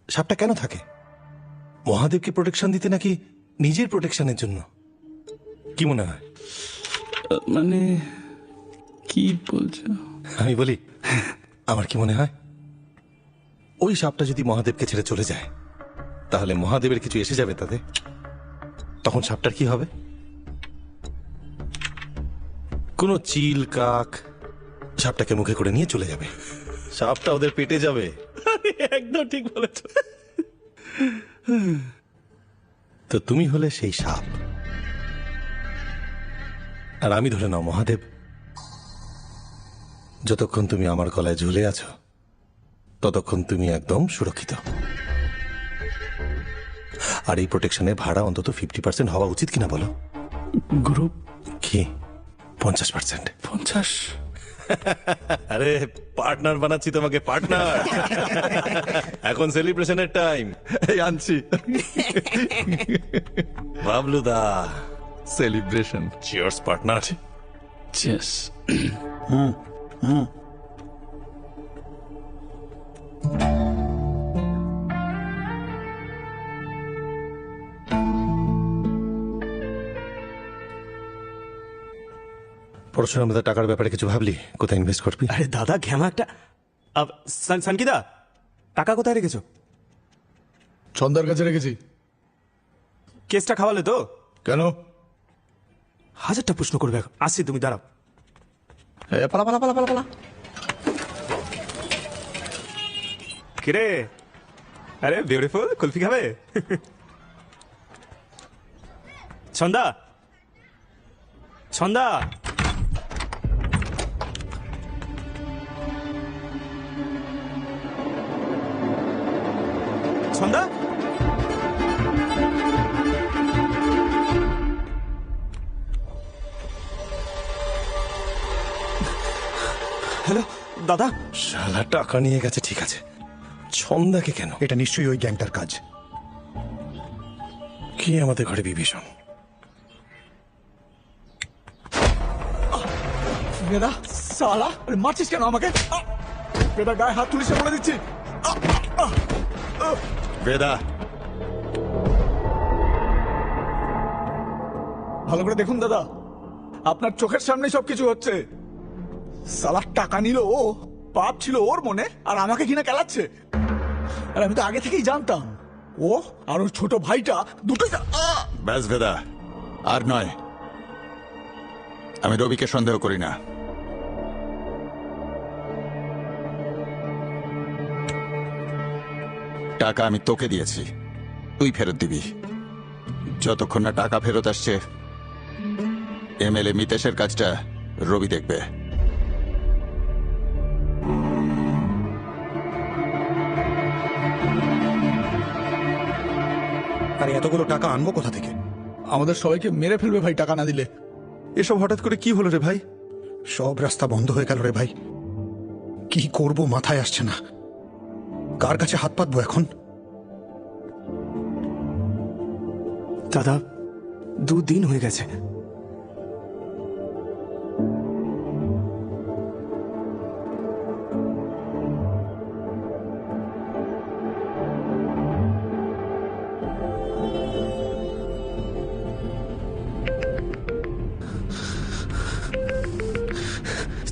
Speaker 3: সাপটা কেন থাকে? মহাদেবকে প্রোটেকশন দিতে নাকি নিজের প্রোটেকশনের জন্য? কি মনে হয়?
Speaker 2: মানে কি বলছো?
Speaker 3: আমি বলি, আমার কি মনে হয়, ওই সাপটা যদি মহাদেবকে ছেড়ে চলে যায় তাহলে মহাদেবের কিছু এসে যাবে তাতে। তখন সাপটার কি হবে? কোন চিল কাক সাপটাকে মুখে করে নিয়ে চলে যাবে, সাপটা ওদের পেটে যাবে।
Speaker 2: একদম ঠিক বলেছ।
Speaker 3: তো তুমি হলে সেই সাপ, আর আমি ধরে নাও মহাদেব। যতক্ষণ তুমি আমার গলায় ঝুলে আছো ততক্ষণ তুমি একদম সুরক্ষিত। আর এই প্রোটেকশনের ভাড়া অন্তত 50% হওয়া উচিত কিনা বলো?
Speaker 2: গ্রুপ
Speaker 3: কি 50%?
Speaker 2: 50?
Speaker 3: আরে পার্টনার বানাচ্ছি তোমাকে, পার্টনার। এখন সেলিব্রেশনের টাইম। এই আনছি বাবলুদা, সেলিব্রেশন। Cheers partner.
Speaker 2: চিয়ার্স।
Speaker 3: পড়াশোনার মধ্যে টাকার ব্যাপারে কিছু ভাবলি? কোথায় ইনভেস্ট করবি?
Speaker 11: আরে দাদা ঘ্যামা একটা। সানকিদা, টাকা কোথায় রেখেছো?
Speaker 9: ছন্দার কাছে রেখেছি।
Speaker 11: কেসটা খাওয়ালে তো?
Speaker 9: কেন?
Speaker 11: 1000টা প্রশ্ন করবে এখন। আসছি, তুমি দাঁড়াও।
Speaker 9: পালা পালা পালা পালা পালা।
Speaker 11: কিরে, আরে বিউটিফুল, কুলফি খাবে? ছন্দা, ছন্দা, ছন্দা। হ্যালো দাদা।
Speaker 3: শালা টাকা নিয়ে গেছে, ঠিক আছে, ছন্দাকে কেন?
Speaker 13: এটা নিশ্চয়ই ওই গ্যাংটার কাজ।
Speaker 3: কি আমাদের ঘরে বিভীষণ?
Speaker 13: বেদা সালা, আরে মারছিস কেন আমাকে? বেদা গায়ে হাত তুলিস বলে দিচ্ছি।
Speaker 3: বেদা,
Speaker 13: ভালো করে দেখুন দাদা, আপনার চোখের সামনে সবকিছু হচ্ছে। সালা টাকা নিল ও, পাপ ছিল ওর মনে, আর আমাকে কিনা কেলাচ্ছে। আর আমি তো আগে থেকেই জানতাম ও আর ওর ছোট ভাইটা দুটোই।
Speaker 12: ব্যাস বেদা, আর নয়। আমি রবিকে সন্দেহ করি না। টাকা আমি তোকে দিয়েছি, তুই ফেরত দিবি। যতক্ষণ না টাকা ফেরত আসছে এমএলএ মিতেশের কাজটা রবি দেখবে।
Speaker 13: আর এতগুলো টাকা আনবো কোথা থেকে? আমাদের সবাইকে মেরে ফেলবে ভাই টাকা না দিলে।
Speaker 3: এসব হঠাৎ করে কি হলো রে ভাই?
Speaker 13: সব রাস্তা বন্ধ হয়ে গেল রে ভাই। কি করব মাথায় আসছে না। কার কাছে হাত পাতবো এখন?
Speaker 11: দাদা 2 দিন হয়ে গেছে।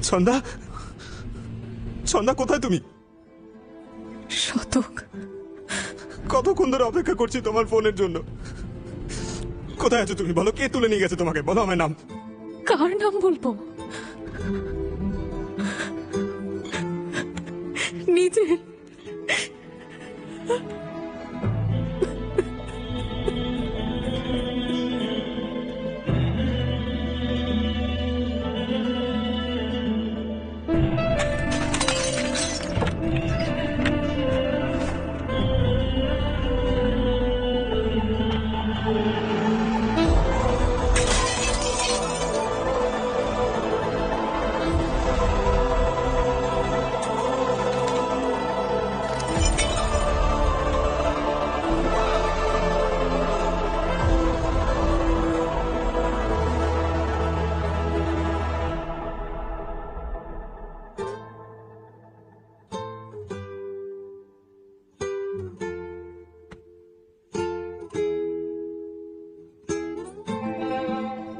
Speaker 11: ছন্দা, ছন্দা কোথায় তুমি?
Speaker 6: শতক,
Speaker 11: কতক্ষণ ধরে অপেক্ষা করছি তোমার ফোনের জন্য। কোথায় আছো তুমি? বলো, কে তুলে নিয়ে গেছে তোমাকে? বলো আমার নাম।
Speaker 6: কার নাম বলবো? নিজের।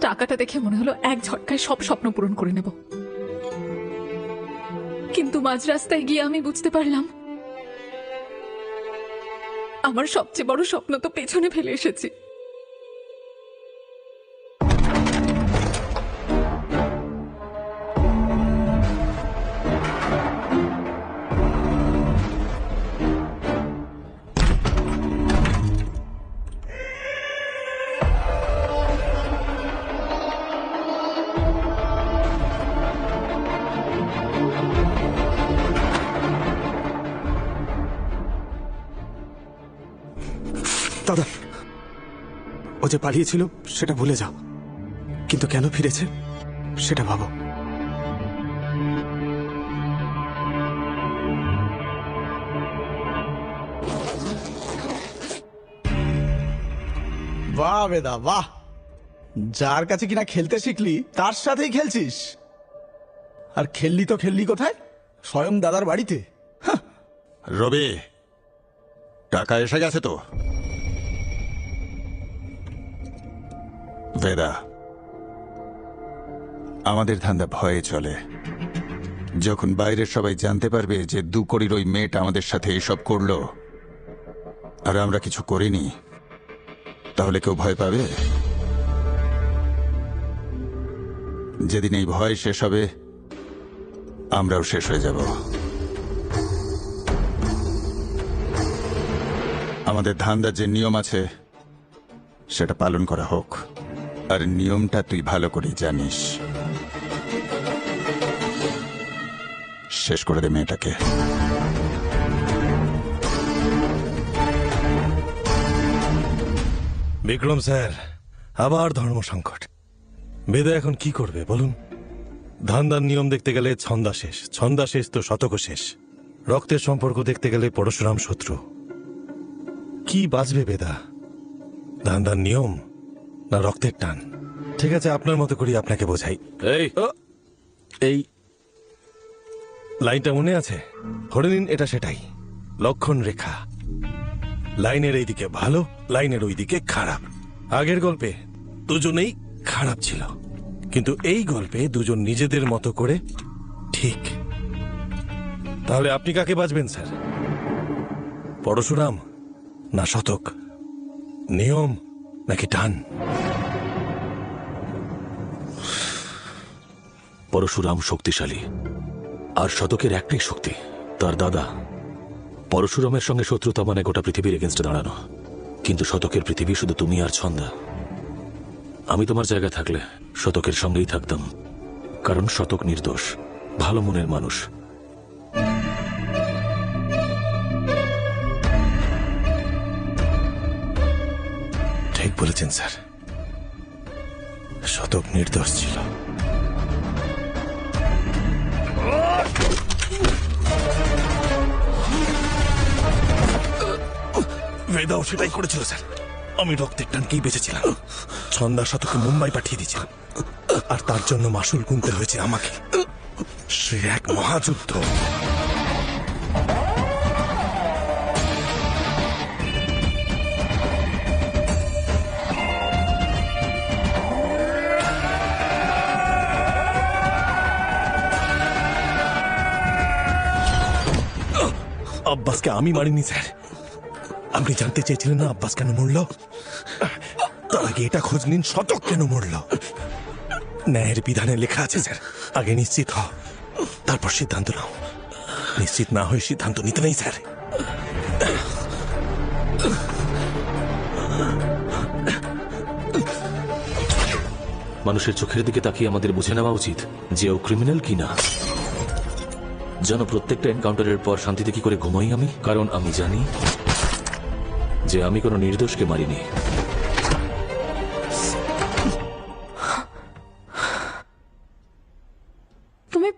Speaker 6: টাকাটা দেখে মনে হলো এক ঝটকায় সব স্বপ্ন পূরণ করে নেব, কিন্তু মাঝ রাস্তায় গিয়ে আমি বুঝতে পারলাম আমার সবচেয়ে বড় স্বপ্ন তো পেছনে ফেলে এসেছি।
Speaker 11: দাদা, ও যে পালিয়েছিল সেটা ভুলে যাও, কিন্তু কেন ফিরেছে সেটা ভাবো।
Speaker 13: বাহ বেদা বাহ, যার কাছে কিনা খেলতে শিখলি তার সাথেই খেলছিস। আর খেললি তো খেললি কোথায়? স্বয়ং দাদার বাড়িতে।
Speaker 12: রবি, টাকা এসে গেছে তো? বেদা, আমাদের ধান্দা ভয়ে চলে। যখন বাইরের সবাই জানতে পারবে যে 2 কোটির ওই মেয়েটা আমাদের সাথে এসব করলো আর আমরা কিছু করিনি, তাহলে কেউ ভয় পাবে? যেদিন এই ভয় শেষ হবে, আমরাও শেষ হয়ে যাব। আমাদের ধান্দার যে নিয়ম আছে সেটা পালন করা হোক, আর নিয়মটা তুই ভালো করে জানিস। শেষ করে দে মেয়েটাকে।
Speaker 3: বিক্রম স্যার, আবার ধর্ম সংকট। বেদা এখন কি করবে বলুন? ধান্দার নিয়ম দেখতে গেলে ছন্দা শেষ, ছন্দা শেষ তো শতক শেষ। রক্তের সম্পর্ক দেখতে গেলে পরশুরাম শত্রু। কি বাঁচবে বেদা? ধান্দার নিয়ম না রক্তের টান? ঠিক আছে, আপনার মতো করি আপনাকে বোঝাই। এই লাইনটা মনে আছে? ধরে নিন এটা সেটাই, লক্ষণ রেখা। লাইনের এই দিকে ভালো, লাইনের ওই দিকে খারাপ। আগের গল্পে দুজনেই খারাপ ছিল, কিন্তু এই গল্পে দুজন নিজেদের মতো করে ঠিক। তাহলে আপনি কাকে বাঁচবেন স্যার? পরশুরাম না শতক? নিয়ম নাকি টান?
Speaker 8: পরশুরাম শক্তিশালী, আর শতকের একটাই শক্তি, তার দাদা। পরশুরামের সঙ্গে শত্রুতা মানে গোটা পৃথিবীর এগেনস্টে দাঁড়ানো, কিন্তু শতকের পৃথিবী শুধু তুমি আর ছন্দা। আমি তোমার জায়গায় থাকলে শতকের সঙ্গেই থাকতাম, কারণ শতক নির্দোষ, ভালো মনের মানুষ।
Speaker 3: ঠিক বলেছেন স্যার, শতক নির্দোষ ছিল। বেদাও সেটাই করেছিল স্যার। আমি রক্তের টানকেই বেঁচেছিলাম। ছন্দা শতকে মুম্বাই পাঠিয়ে দিয়েছিলাম, আর তার জন্য মাসুল গুনতে হয়েছে আমাকে। সে এক মহাযুদ্ধ। আব্বাসকে আমি মারিনি স্যার। আপনি জানতে চেয়েছিলেন না আব্বাস কেন মরল? তার আগে এটা খোঁজ নিন, শতক কেন মরল। ন্যায়ের বিধানে লেখা আছে স্যার, আগে নিশ্চিত হও, তারপর সিদ্ধান্ত নাও। নিশ্চিত না হয়ে সিদ্ধান্ত নিতে নেই স্যার।
Speaker 8: মানুষের চোখের দিকে তাকিয়ে আমাদের বুঝে নেওয়া উচিত যে ও ক্রিমিনাল কিনা। যেন প্রত্যেকটা এনকাউন্টারের পর শান্তিতে কি করে ঘুমাই আমি, কারণ আমি জানি যে আমি কোনো নির্দোষকে মারিনি।
Speaker 5: তুমি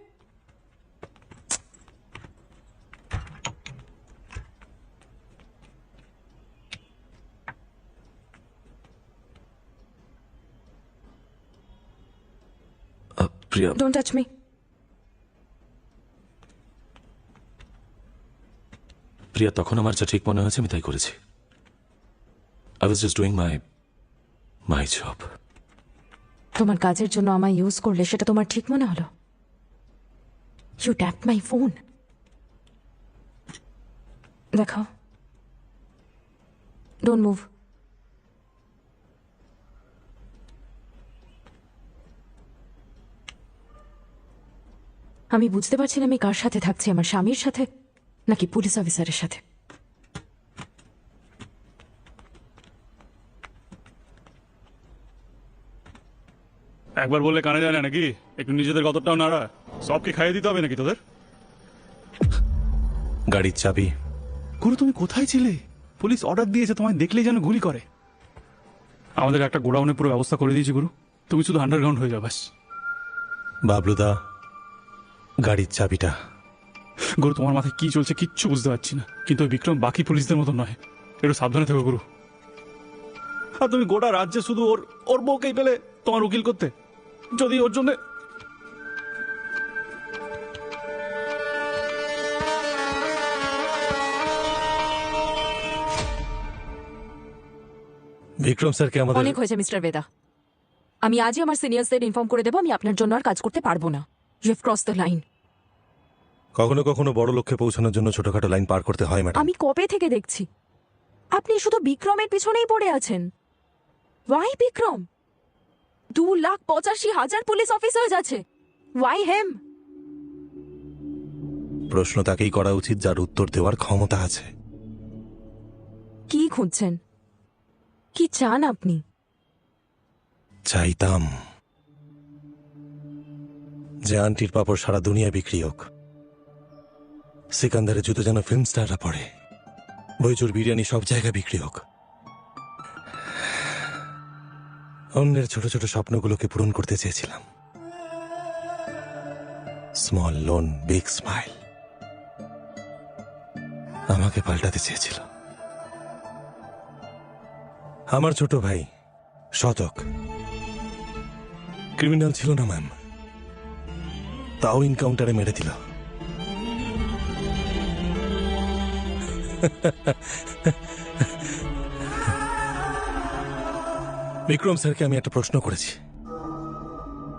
Speaker 8: প্রিয়া,
Speaker 5: ডোন্ট টাচ মি।
Speaker 8: প্রিয়া, তখন আমার যা ঠিক মনে হয়েছে আমি তাই করেছি। I was just doing my job.
Speaker 5: তোমার কাজের জন্য আমায় ইউজ করলে সেটা তোমার ঠিক মনে হলো? You tap my phone. দেখো, ডোন্ট মুভ। আমি বুঝতে পারছি না আমি কার সাথে থাকছি, আমার স্বামীর সাথে নাকি পুলিশ অফিসারের সাথে।
Speaker 2: একবার বললে কানে যায় না নাকি? একটু নিজেদের কতটাও নাড়া, সবকে খাইয়ে দিতে হবে নাকি তোদের?
Speaker 3: গাড়ির চাবি।
Speaker 2: গুরু তুমি কোথায় ছিলে? পুলিশ অর্ডার দিয়েছে, তোমায় দেখলেই যেন গুলি করে। আমাদের একটা গোডাউনের পুরো ব্যবস্থা করে দিয়েছি গুরু, তুমি শুধু আন্ডারগ্রাউন্ড হয়ে যাও ব্যাস।
Speaker 3: বাবলুদা, গাড়ির চাবিটা।
Speaker 2: গুরু তোমার মাথায় কি চলছে কিচ্ছু বুঝতে পারছি না, কিন্তু ওই বিক্রম বাকি পুলিশদের মতো নয়, একটু সাবধানে থেকো গুরু। আর তুমি গোটা রাজ্যে শুধু ওর বউকেই পেলে তোমার উকিল করতে, যদি ওর জন্য।
Speaker 3: বিক্রম স্যারকে আমাদের
Speaker 5: অনেক হয়েছে মিস্টার বেদা, আমি আজই আমার সিনিয়রসদের ইনফর্ম করে দেবো আমি আপনার জন্য আর কাজ করতে পারবো না। You have cross the line.
Speaker 3: কখনো কখনো বড় লক্ষ্যে পৌঁছানোর জন্য ছোটখাটো লাইন পার করতে হয় ম্যাডাম।
Speaker 5: আমি কবে থেকে দেখছি আপনি শুধু বিক্রমের পিছনেই পড়ে আছেন। ওয়াই বিক্রম? 2,85,000 পুলিশ অফিসার আছে, ওয়াই হেম?
Speaker 3: প্রশ্ন তাকেই করা উচিত যার উত্তর দেওয়ার ক্ষমতা আছে।
Speaker 5: কি খুঁজছেন? কি চান আপনি?
Speaker 3: চাইতাম যে আন্টির পাপড় সারা দুনিয়া বিক্রি হোক, সিকান্দারের জুতো যেন ফিল্ম স্টাররা পড়ে, বইচুর বিরিয়ানি সব জায়গায় বিক্রি হোক। অন্যের ছোট ছোট স্বপ্নগুলোকে পূরণ করতে চেয়েছিলাম। স্মল লোন বিগ স্মাইল আমাকে পাল্টাতে চেয়েছিল। আমার ছোট ভাই শতক ক্রিমিনাল ছিল না ম্যাম, তাও ইনকাউন্টারে মেরে দিল। বিক্রম স্যারকে আমি একটা প্রশ্ন করেছি,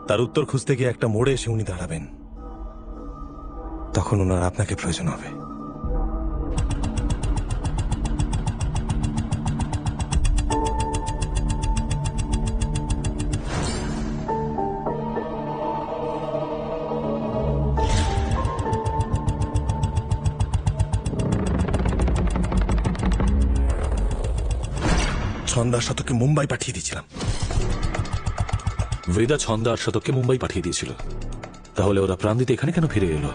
Speaker 3: তার উত্তর খুঁজতে গিয়ে একটা মোড়ে এসে উনি দাঁড়াবেন, তখন ওনার আপনাকে প্রয়োজন হবে। ছন্দা শতকে মুম্বাই পাঠিয়ে দিয়েছিলাম।
Speaker 8: বেদা ছন্দা আর শতককে মুম্বাই পাঠিয়ে দিয়েছিল, তাহলে ওরা প্রাণ দিতে এখানে কেন ফিরে এলো?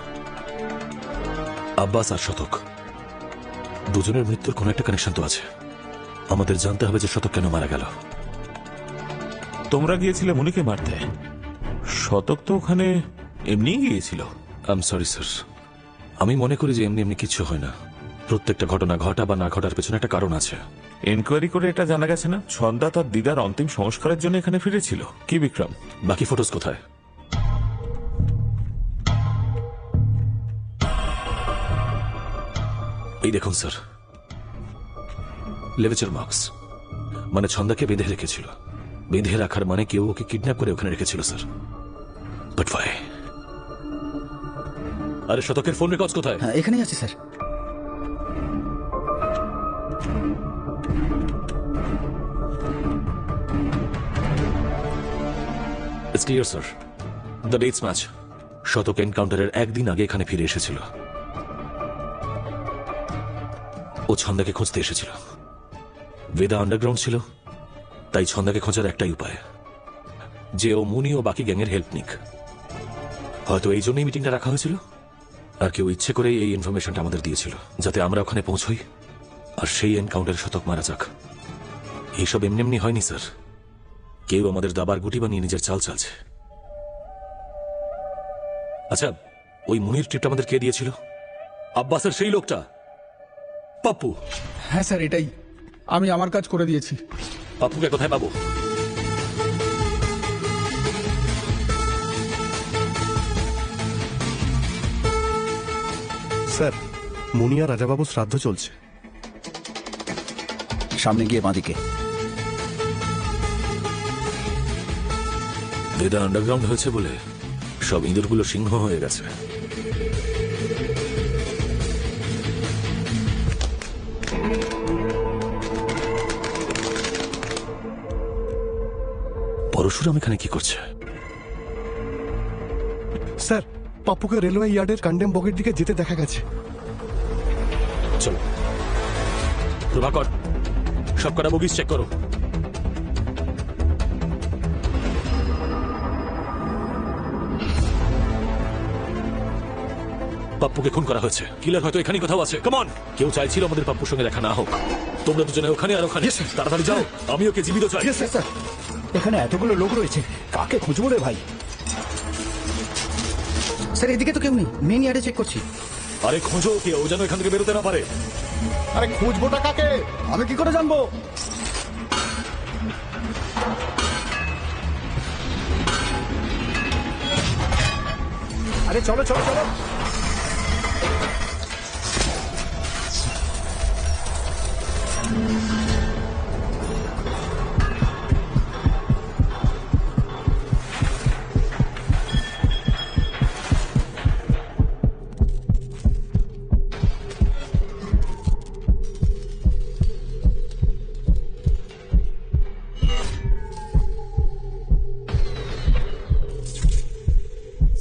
Speaker 8: আব্বাস আর শতক দুজনের মৃত্যুর কোনো একটা কানেকশন তো আছে, আমাদের জানতে হবে যে শতক কেন মারা গেল।
Speaker 14: তোমরা গিয়েছিলে মুনিকে মারতে, শতক তো ওখানে এমনি গিয়েছিল।
Speaker 8: আই এম সরি স্যার, আমি মনে করি যে এমনি এমনি কিচ্ছু হয় না, প্রত্যেকটা ঘটনা ঘটা বা না ঘটার পেছনে একটা কারণ আছে।
Speaker 14: এনকোয়ারি করে এটা জানা গেছে না ছন্দা তার দিদার অন্তিম সংস্কারের জন্য এখানে ফিরেছিল। কি বিক্রম,
Speaker 8: বাকি ফটোস কোথায়? এই দেখুন স্যার, লেভেচার মার্কস, মানে ছন্দাকে বেঁধে রেখেছিল। বেঁধে রাখার মানে কেউ ওকে কিডন্যাপ করে ওখানে রেখেছিল স্যার। বাট ভাই, আরে শতকের ফোন রেকর্ডস কোথায়?
Speaker 4: এখানেই আছে sir.
Speaker 8: It's clear, sir. The dates match. শতক এনকাউন্টারের একদিন আগে এখানে ফিরে এসেছিল। ও ছন্দাকে খুঁজতে এসেছিল। বেদা আন্ডারগ্রাউন্ড ছিল, তাই ছন্দাকে খোঁজার একটাই উপায়, যে ও মুনি ও বাকি গ্যাংয়ের হেল্প নিক। হয়তো এই জন্যই মিটিংটা রাখা হয়েছিল, আর কেউ ইচ্ছে করেই এই ইনফরমেশনটা আমাদের দিয়েছিল, যাতে আমরা ওখানে পৌঁছই আর সেই এনকাউন্টারে শতক মারা যাক। এইসব এমনি এমনি হয়নি স্যার, কেউ আমাদের দাবার গুটি বানিয়ে নিজের চাল চালছে। আচ্ছা, ওই মুনির ট্রিপটা আমাদের কে দিয়েছিল? আব্বাসের সেই লোকটা, পাপ্পু।
Speaker 13: হ্যাঁ স্যার, এটাই। আমি আমার কাজ করে দিয়েছি।
Speaker 8: পাপ্পুকে কোথায় পাবো?
Speaker 15: স্যার, মুনিয়া রাজাবাবু শ্রাদ্ধ চলছে।
Speaker 4: সামনে গিয়ে বাঁদিকে।
Speaker 8: বেদা আন্ডারগ্রাউন্ড হয়েছে বলে সব ইঁদুরগুলো সিংহ হয়ে গেছে। পরশুরাম এখানে কি করছে?
Speaker 15: স্যার, পাপ্পুকে রেলওয়ে ইয়ার্ডের কন্ডেম বগির দিকে যেতে দেখা গেছে।
Speaker 8: চলো প্রভাকর, সব কটা বগিস চেক করো। পাপ্পুকে খুন করা হয়েছে। কিলার হয়তো এখানেই কোথাও আছে। কাম অন, কেউ চাইছিল আমাদের পাপ্পুর সঙ্গে দেখা না হোক। তোমরা দুজনে ওখানে আর ওখানে তাড়াতাড়ি যাও। আমি ওকে জীবিত চাই।
Speaker 4: স্যার, এখানে এতগুলো লোক রয়েছে, কাকে খুঁজবো রে ভাই?
Speaker 16: স্যার এদিকে তো কেউ নেই, মেন ইয়ার্ডে চেক করছি।
Speaker 8: আরে খোঁজো ওকে, ও যেন এখান থেকে বেরোতে না পারে।
Speaker 15: আরে খুঁজবোটা কাকে? আমি কি করে জানবো?
Speaker 4: আরে চলো চলো চলো।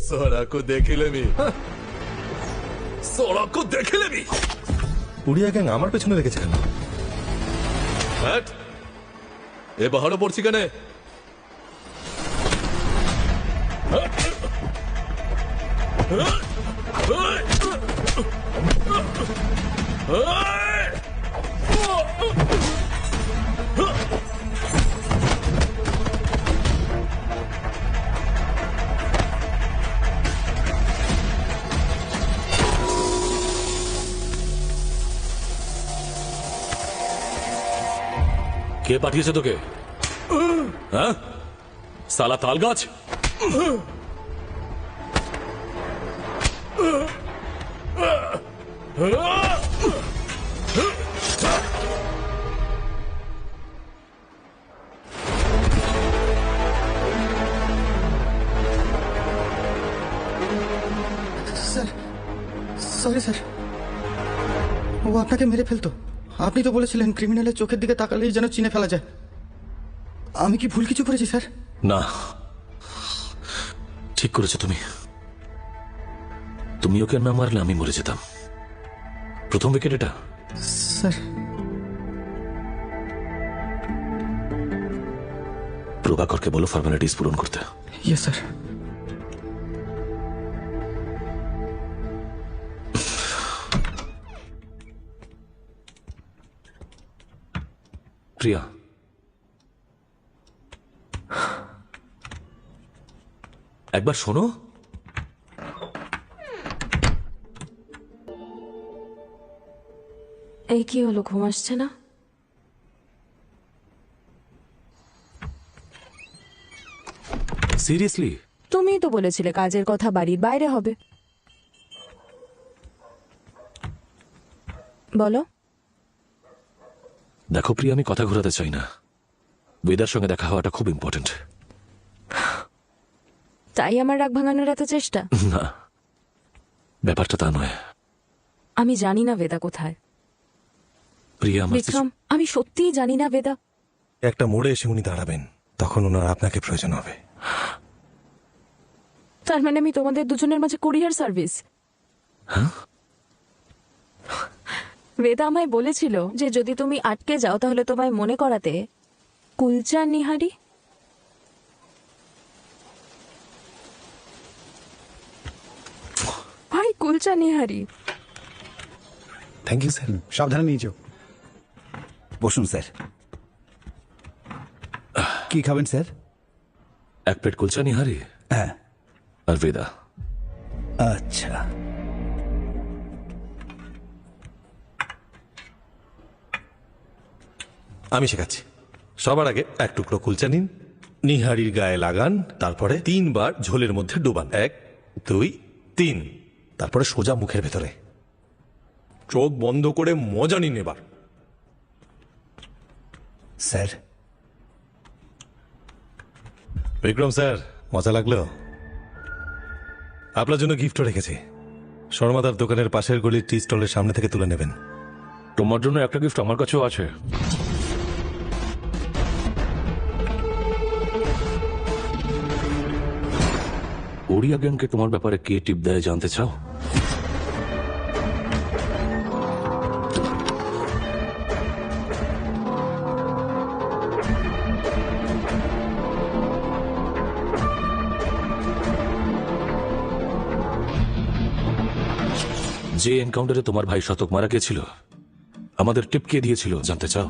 Speaker 3: সোড়াকো দেখিলেমি,
Speaker 8: সোড়াকো দেখিলেমি।
Speaker 3: উড়িয়া গ্যাং আমার পেছনে রেখেছে কেন?
Speaker 9: এ পাহাড়ও পড়ছি কেন?
Speaker 8: কে পাঠিয়েছে তোকে? হ্যাঁ, সালা তাল গাছ।
Speaker 16: স্যার সরি স্যার, ও আপনাকে মেরে ফেলতো। আপনি তো বলেছিলেন ক্রিমিনালের চোখের দিকে তাকালেই যেন চিনে ফেলা যায়। আমি কি ভুল কিছু করেছি স্যার?
Speaker 8: না, ঠিক করেছো তুমি। তুমি ওকে না মারলে আমি মরে যেতাম। প্রথম উইকেট এটা।
Speaker 16: স্যার
Speaker 8: প্রভাকরকে বলো ফর্মালিটিস পূরণ করতে।
Speaker 16: Yes sir.
Speaker 8: প্রিয়া, একবার শোনো।
Speaker 5: এই কি হলো, ঘুম আসছে না?
Speaker 8: সিরিয়াসলি?
Speaker 5: তুমিই তো বলেছিলে কাজের কথা বাড়ির বাইরে হবে। বলো।
Speaker 8: দেখো প্রিয়া, আমি কথা ঘোরাতে চাই না। বেদার সঙ্গে দেখা হওয়াটা খুব ইম্পর্টেন্ট।
Speaker 5: তাই আমার রাগ ভাঙানোর এত চেষ্টা?
Speaker 8: না, ব্যাপারটা তা নয়।
Speaker 5: আমি জানি না বেদা কোথায়।
Speaker 8: প্রিয়া, আমার
Speaker 5: বিক্রম, আমি সত্যিই জানি না বেদা।
Speaker 3: একটা মোড়ে এসে উনি দাঁড়াবেন, তখন ওনার আপনাকে প্রয়োজন হবে।
Speaker 5: তার মানে আমি তোমাদের দুজনের মাঝে কুরিয়ার সার্ভিস? বেদা আমায় বলেছিল যে যদি তুমি আটকে যাও তাহলে তোমায় মনে করাতে কুলচা নিহারি। ভাই, kulcha nihari.
Speaker 3: Thank you sir.
Speaker 4: সাবধানে নিয়ে যাও। বসুন স্যার। কি খাবেন স্যার?
Speaker 8: এক প্লেট কুলচা নিহারি।
Speaker 4: হ্যাঁ।
Speaker 8: আর বেদা।
Speaker 4: আচ্ছা,
Speaker 3: আমি শেখাচ্ছি। সবার আগে এক টুকরো কুলচা নিন, নিহারির গায়ে লাগান, তারপরে 3 বার ঝোলের মধ্যে ডোবান। 1 2 3, তারপরে সোজা মুখের ভেতরে। চোখ বন্ধ করে মজা নিন এবার।
Speaker 4: স্যার।
Speaker 3: বিক্রম স্যার, মজা লাগলো? আপনার জন্য গিফটও রেখেছি। শর্মাদার দোকানের পাশের গলির টি স্টলের সামনে থেকে তুলে নেবেন।
Speaker 8: তোমার জন্য একটা গিফট আমার কাছেও আছে। ওড়িয়া গ্যাংকে তোমার ব্যাপারে কে টিপ দেয় জানতে চাও? যে এনকাউন্টারে তোমার ভাই শতক মারা গেছিল, আমাদের টিপ কে দিয়েছিল জানতে চাও?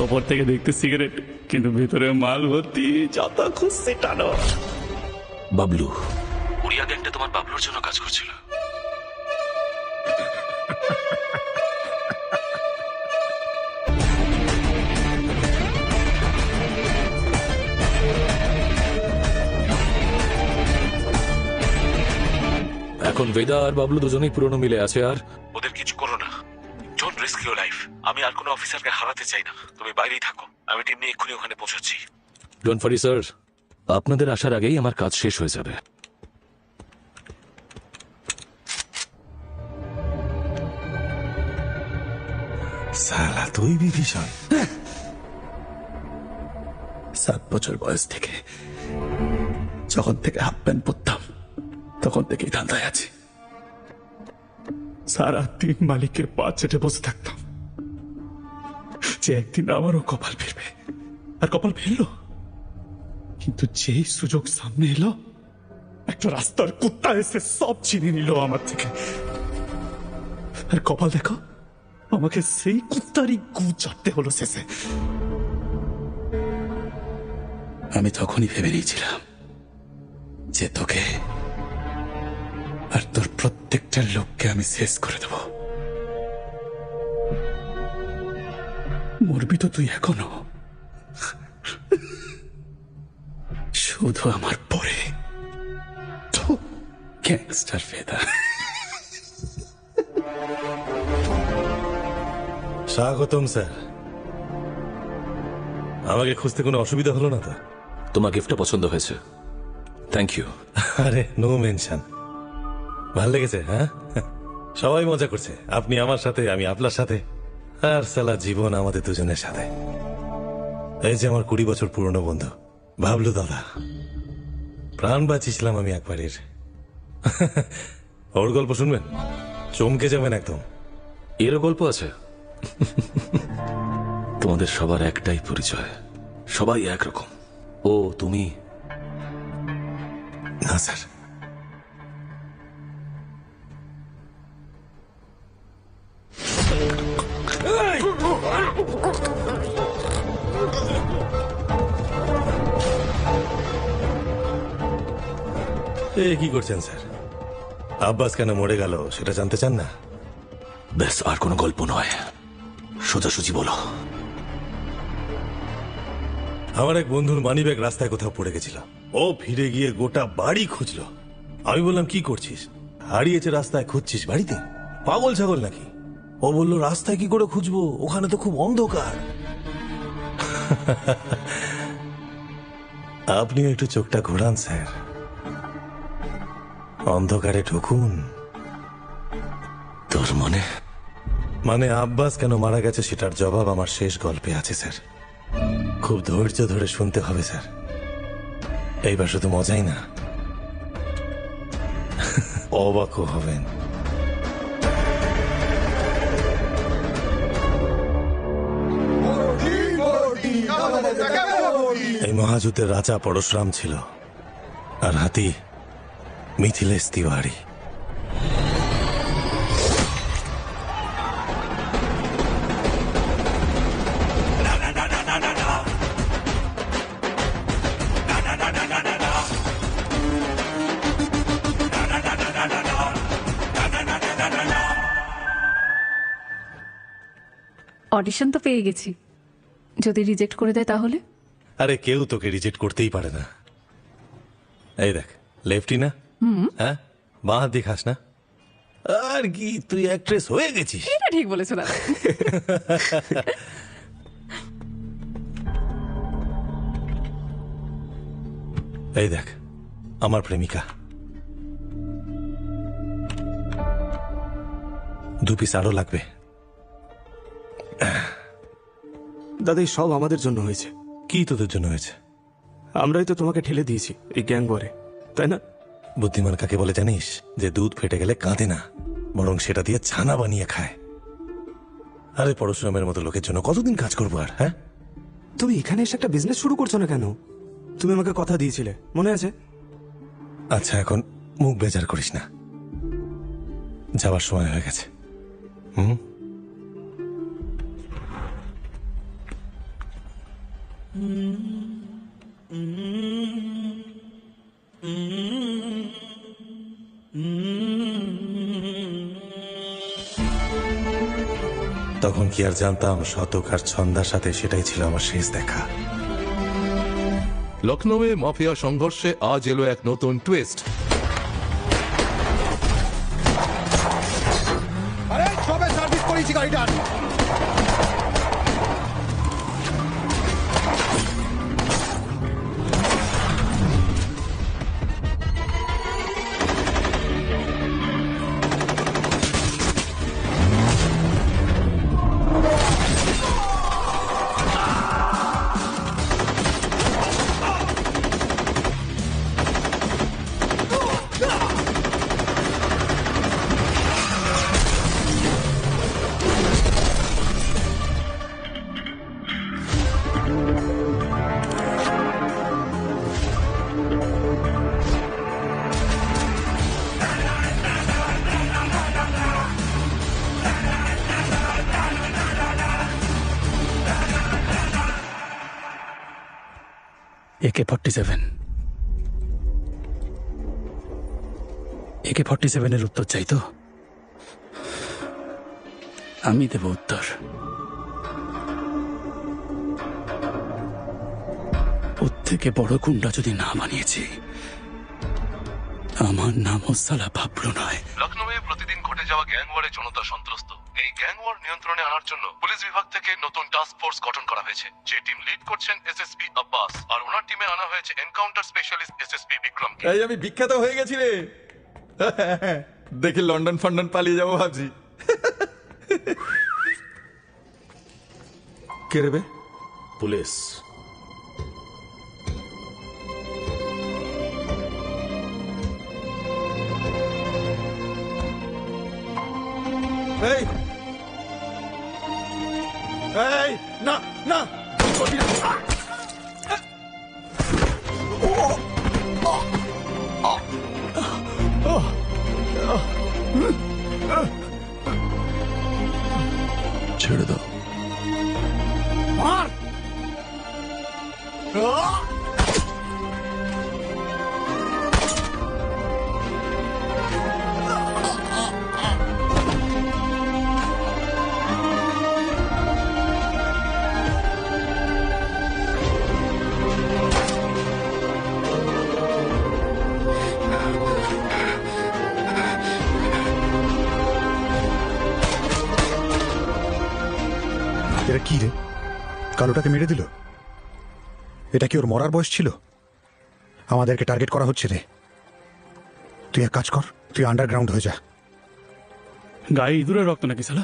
Speaker 2: ওপর থেকে দেখতে সিগারেট, কিন্তু ভেতরে মাল ভর্তি, যত খুশি টানো।
Speaker 8: বাবলু, ওড়িয়া গ্যাংটা তোমার বাবলুর জন্য কাজ করছিল। এখন বেদা আর বাবলু দুজনেই পুরনো মিলে আছে, আর ওদের কিছু করো না। Don't risk your life. আমি আর কোনো অফিসারকে হারাতে চাই না। তুমি বাইরেই থাকো, আমি টিম নিয়ে এক্ষুনি ওখানে পৌঁছাচ্ছি। ডোন্ট ওয়ারি স্যার, আপনাদের আসার আগেই আমার কাজ শেষ হয়ে যাবে।
Speaker 3: সালা তুই বিভীষণ।
Speaker 2: 7 বছর বয়স থেকে, যখন থেকে হাফ প্যান্ট পরতাম, তখন থেকেই ধান্দায় আছি। সারাদিন মালিকের পা চেটে বসে থাকতাম যে একদিন আমারও কপাল ফিরবে, আর কপাল ফিরল। কিন্তু যেই সুযোগ সামনে এলো, একটা রাস্তার কুত্তা এসে সব চিনে নিল আমার থেকে। আর কপাল দেখো, আমাকে সেই কুত্তারই গু চাটতে হলো শেষে। আমি তখনই ভেবে নিয়েছিলাম যে তোকে আর তোর প্রত্যেকটা লোককে আমি শেষ করে দেব। মরবি তো তুই এখনো, শুধু আমার পরে। গ্যাংস্টার ফেদা।
Speaker 3: স্বাগতম স্যার। আমাকে খুঁজতে কোনো অসুবিধা হলো না তো?
Speaker 8: তোমার গিফটটা পছন্দ হয়েছে, থ্যাংক ইউ।
Speaker 3: আরে নো মেনশন। ভাল লেগেছে? হ্যাঁ, সবাই মজা করছে, আপনি আমার সাথে, আমি আপনার সাথে, আর সালা জীবন আমাদের দুজনের সাথে। এই যে আমার 20 বছর পুরনো বন্ধু বাবলু দাদা, প্রাণ বাঁচিয়েছিলাম আমি একবারের। ওর গল্প শুনবেন, চমকে যাবেন একদম।
Speaker 8: এরও গল্প আছে? তোমাদের সবার একটাই পরিচয়, সবাই একরকম। ও তুমি?
Speaker 3: না স্যার, কি করছেন স্যার? আব্বাস কেন মরে গেল সেটা জানতে চান না?
Speaker 8: ব্যাস, আর কোনো গল্প নয়, সোজাসুজি বলো।
Speaker 3: আমার এক বন্ধুর মানিব্যাগ রাস্তায় কোথাও পড়ে গেছিল। ও ফিরে গিয়ে গোটা বাড়ি খুঁজলো। আমি বললাম, কি করছিস? হারিয়েছে রাস্তায়, খুঁজছিস বাড়িতে? পাগল ছাগল নাকি? ও বলল, রাস্তায় কি করে খুঁজবো, ওখানে তো খুব অন্ধকার। আপনিও একটু চোখটা ঘোরান স্যার, অন্ধকারে ঢুকুন।
Speaker 8: তোর
Speaker 3: মানে আব্বাস কেন মারা গেছে সেটার জবাব আমার শেষ গল্পে আছে স্যার। খুব ধৈর্য ধরে শুনতে হবে স্যার, এইবার শুধু মজাই না, অবাকও হবেন। এই মহাযুদ্ধের রাজা পরশুরাম ছিল, আর হাতি মিথিলেশ তিওয়ারি।
Speaker 6: অডিশন তো পেয়ে গেছি, যদি রিজেক্ট করে দেয় তাহলে?
Speaker 3: আরে কেউ তোকে রিজেক্ট করতেই পারে না। এই দেখ, লেফটি না? হ্যাঁ, বাঁ হাত দিয়ে খাস না? আর কি, তুই অ্যাক্ট্রেস হয়ে গেছিস।
Speaker 6: এটা ঠিক বলেছো দাদা।
Speaker 3: এই দেখ আমার প্রেমিকা। 2 পিস আরো লাগবে।
Speaker 11: দাদা এই সব আমাদের জন্য হয়েছে।
Speaker 3: কি তোদের জন্য হয়েছে?
Speaker 11: আমরাই তো তোমাকে ঠেলে দিয়েছি এই গ্যাং ওয়ারে, তাই না?
Speaker 3: বুদ্ধিমান কাকে বলে জানিস? যে দুধ ফেটে গেলে কাঁদে না, বরং সেটা দিয়ে ছানা বানিয়ে খায়। আরে পরশুরামের মতো লোকের জন্য কতদিন কাজ করবো আর? হ্যাঁ,
Speaker 11: তুমি এখানে এসে একটা বিজনেস শুরু করছো না কেন? তুমি আমাকে কথা দিয়েছিলে, মনে আছে?
Speaker 3: আচ্ছা এখন মুখ বেজার করিস না, যাবার সময় হয়ে গেছে। তখন কি আর জানতাম শতক আর ছন্দার সাথে সেটাই ছিল আমার শেষ দেখা।
Speaker 9: লখনৌয়ে মাফিয়া সংঘর্ষে আজ এলো এক নতুন টুইস্ট।
Speaker 15: আরে সবে সার্ভিস করেছি গাড়িটার।
Speaker 2: AK-47 AK-47 উত্তর চাই তো? আমি দেব উত্তর। ওর থেকে বড় গুন্ডা যদি না বানিয়েছি, আমার নামও সালা বাবলু নয়।
Speaker 9: লখনৌয়ে প্রতিদিন ঘটে যাওয়া গ্যাংওয়ারে জনতা সন্ত্রস্ত। এই গ্যাংওয়ার নিয়ন্ত্রণে আনার জন্য পুলিশ বিভাগ থেকে নতুন টাস্ক ফোর্স গঠন করা হয়েছে। যে টিম লিড করছেন এসএসপি আব্বাস, আর ওনার টিমে আনা হয়েছে এনকাউন্টার স্পেশালিস্ট এসএসপি বিক্রম।
Speaker 13: এই আমি বিখ্যাত হয়ে গেছি রে। দেখি লন্ডন ফন্ডন পালিয়ে যাবো ভাবছি। কে রে বে?
Speaker 8: পুলিশ।
Speaker 13: এই এই না না করবি না।
Speaker 9: ছেড়ে দাও।
Speaker 13: মার।
Speaker 15: এটা কি রে? কালোটাকে মেরে দিল? এটা কি ওর মরার বয়স ছিল? আমাদেরকে টার্গেট করা হচ্ছে রে। তুই এক কাজ কর, তুই আন্ডারগ্রাউন্ড হয়ে যা।
Speaker 2: গায়ে ইঁদুরের রক্ত নাকি সালা?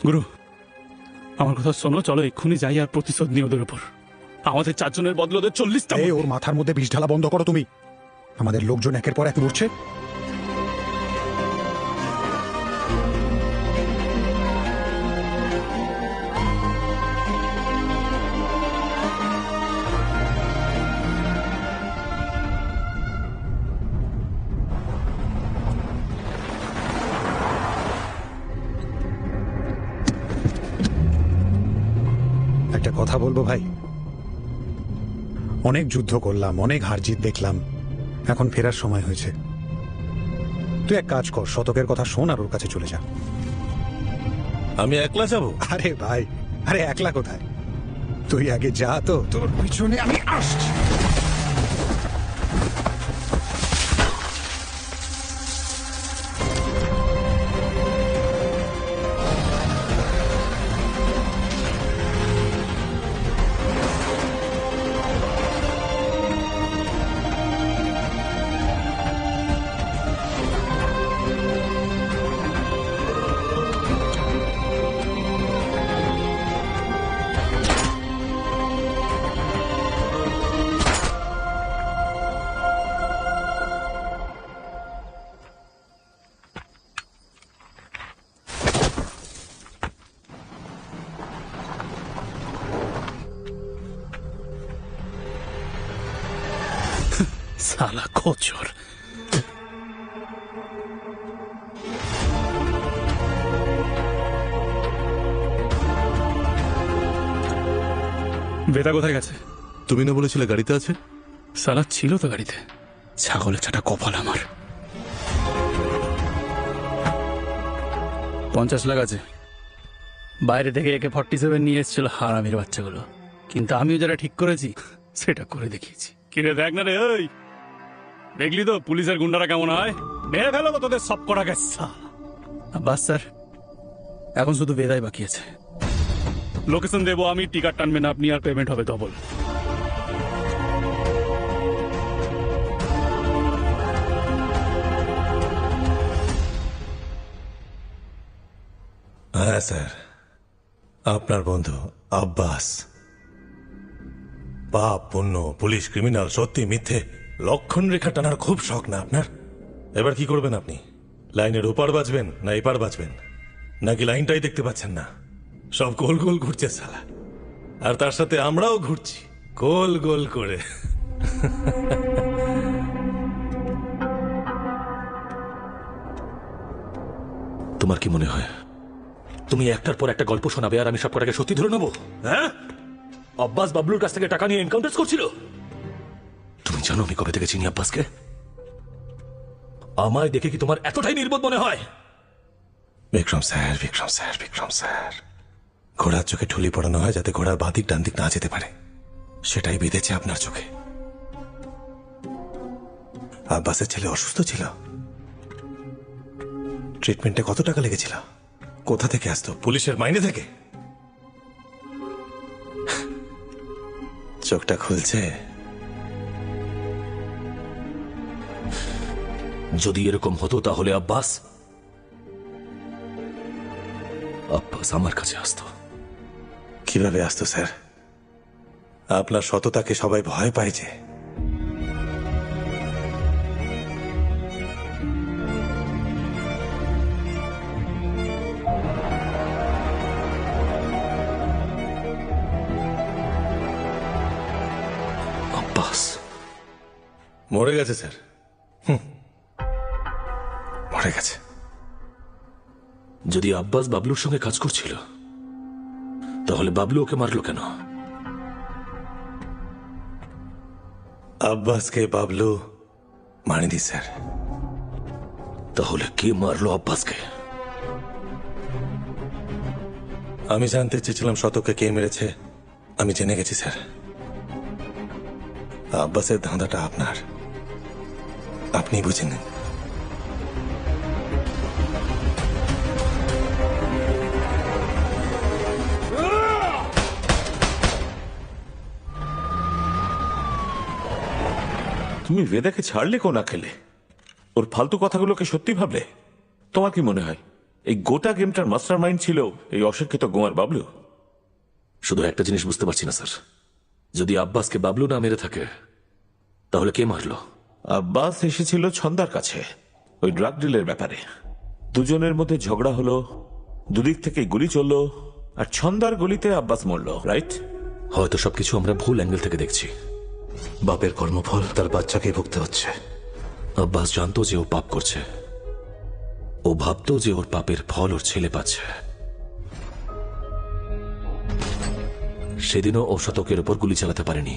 Speaker 2: গুরু আমার কথা শোনো, চলো এক্ষুনি যাই আর প্রতিশোধ নিই ওদের উপর। আমাদের 4 জনের বদলে ওদের 40টা।
Speaker 15: এই ওর মাথার মধ্যে বিষ ঢালা বন্ধ করো তুমি। আমাদের লোকজন একের পর এক উঠছে। একটা কথা বলবো ভাই, অনেক যুদ্ধ করলাম, অনেক হারজিত দেখলাম, এখন ফেরার সময় হয়েছে। তুই এক কাজ কর, শতকের কথা শোন আর ওর কাছে চলে যা।
Speaker 3: আমি একলা যাবো?
Speaker 15: আরে ভাই, আরে একলা কোথায়, তুই আগে যা, তো তোর পিছনে আমি আসছি।
Speaker 2: সালা খোচর। বেদা কোথায় গেছে?
Speaker 3: তুমি না বলেছিলে গাড়িতে আছে?
Speaker 2: সালা ছিল তো গাড়িতে। ছাগলের ছাটা কপাল আমার। 50 লাখ আছে। বাইরে থেকে একে 47 নিয়ে এসেছিল হারামির বাচ্চাগুলো, কিন্তু আমিও যারা ঠিক করেছি সেটা করে দেখিয়েছি। কিরে দেখ না রে, ওই দেখলি তো পুলিশের গুন্ডারা কেমন হয়? মেরে ফেলো তো তোদের সব করা গেছে। বাস স্যার, এখন শুধু বেদাই বাকি আছে। লোকেশন দেবো আমি, টিকিট টানবেন আপনি, আর পেমেন্ট হবে ডবল।
Speaker 3: হ্যাঁ স্যার, আপনার বন্ধু আব্বাস। পাপ পুণ্য, পুলিশ, ক্রিমিনাল, সত্যি মিথ্যে লক্ষণ রেখা টানার খুব শখ না আপনার? এবার কি করবেন আপনি? লাইনের ওপার বাঁচবেন না এপার বাঁচবেন, নাকি লাইনটাই দেখতে পাচ্ছেন না? সব গোল গোল ঘুরছে সালা, আর তার সাথে আমরাও ঘুরছি গোল গোল করে।
Speaker 8: তোমার কি মনে হয় তুমি একটার পর একটা গল্প শোনাবে আর আমি সব কটাকে সত্যি ধরে নেবো? হ্যাঁ, আব্বাস বাবলুর কাছ থেকে টাকা নিয়ে এনকাউন্টার করছিল। তুমি জানো আমি কবে থেকে চিনি আব্বাসকে? আমায় দেখে কি তোমার এতটাই নির্বোধ মনে হয়?
Speaker 3: Vikram sir, Vikram sir, Vikram sir, ঘোড়ার চোখে ঠুলি পড়ানো হয় যাতে ঘোড়ার বাদিক ডান দিক না যেতে পারে, সেটাই বেঁধেছে আপনার চোখে। আব্বাসের ছেলে অসুস্থ ছিল, ট্রিটমেন্টে কত টাকা লেগেছিল? কোথা থেকে আসতো? পুলিশের মাইনে থেকে? চোখটা খুলছে।
Speaker 8: যদি এরকম হতো তাহলে আব্বাস আমার কাছে আসতো।
Speaker 3: কিভাবে আসতো স্যার? আপনার সততাকে সবাই ভয় পায় যে।
Speaker 8: আব্বাস
Speaker 3: মরে গেছে স্যার, মরে গেছে।
Speaker 8: যদি আব্বাস বাবলুর সঙ্গে কাজ করছিল তাহলে বাবলু ওকে মারলো কেন?
Speaker 3: আব্বাসকে বাবলু মারেনি স্যার।
Speaker 8: তাহলে কে মারলো আব্বাসকে?
Speaker 3: আমি জানতে চেয়েছিলাম শতককে কে মেরেছে, আমি জেনে গেছি স্যার। আব্বাসের ধাঁধাটা আপনার, আপনি বুঝে নেন।
Speaker 14: তুমি বেদাকে ছাড়লে কোন খেলে? ওর ফালতু কথাগুলোকে সত্যি ভাবলে? তোমার কি মনে হয় এই গোটা গেমটার মাস্টার মাইন্ড ছিল এই অশিক্ষিত গোয়ার বাবলু?
Speaker 8: শুধু একটা জিনিস বুঝতে পারছি না স্যার, যদি আব্বাসকে বাবলু না মেরে থাকে তাহলে কে মারলো?
Speaker 14: আব্বাস এসেছিল ছন্দার কাছে ওই ড্রাগ ডিলের ব্যাপারে। দুজনের মধ্যে ঝগড়া হলো, দুদিক থেকে গুলি চললো, আর ছন্দার গুলিতে আব্বাস মরল, রাইট?
Speaker 8: হয়তো সবকিছু আমরা ভুল অ্যাঙ্গেল থেকে দেখছি।
Speaker 3: বাপের কর্মফল তার বাচ্চাকে ভুগতে হচ্ছে।
Speaker 8: আব্বাস জানতো যে ও পাপ করছে, ও ভাবতো যে ওর পাপের ফল ওর ছেলে পাচ্ছে। সেদিনও ও শতকের উপর গুলি চালাতে পারেনি।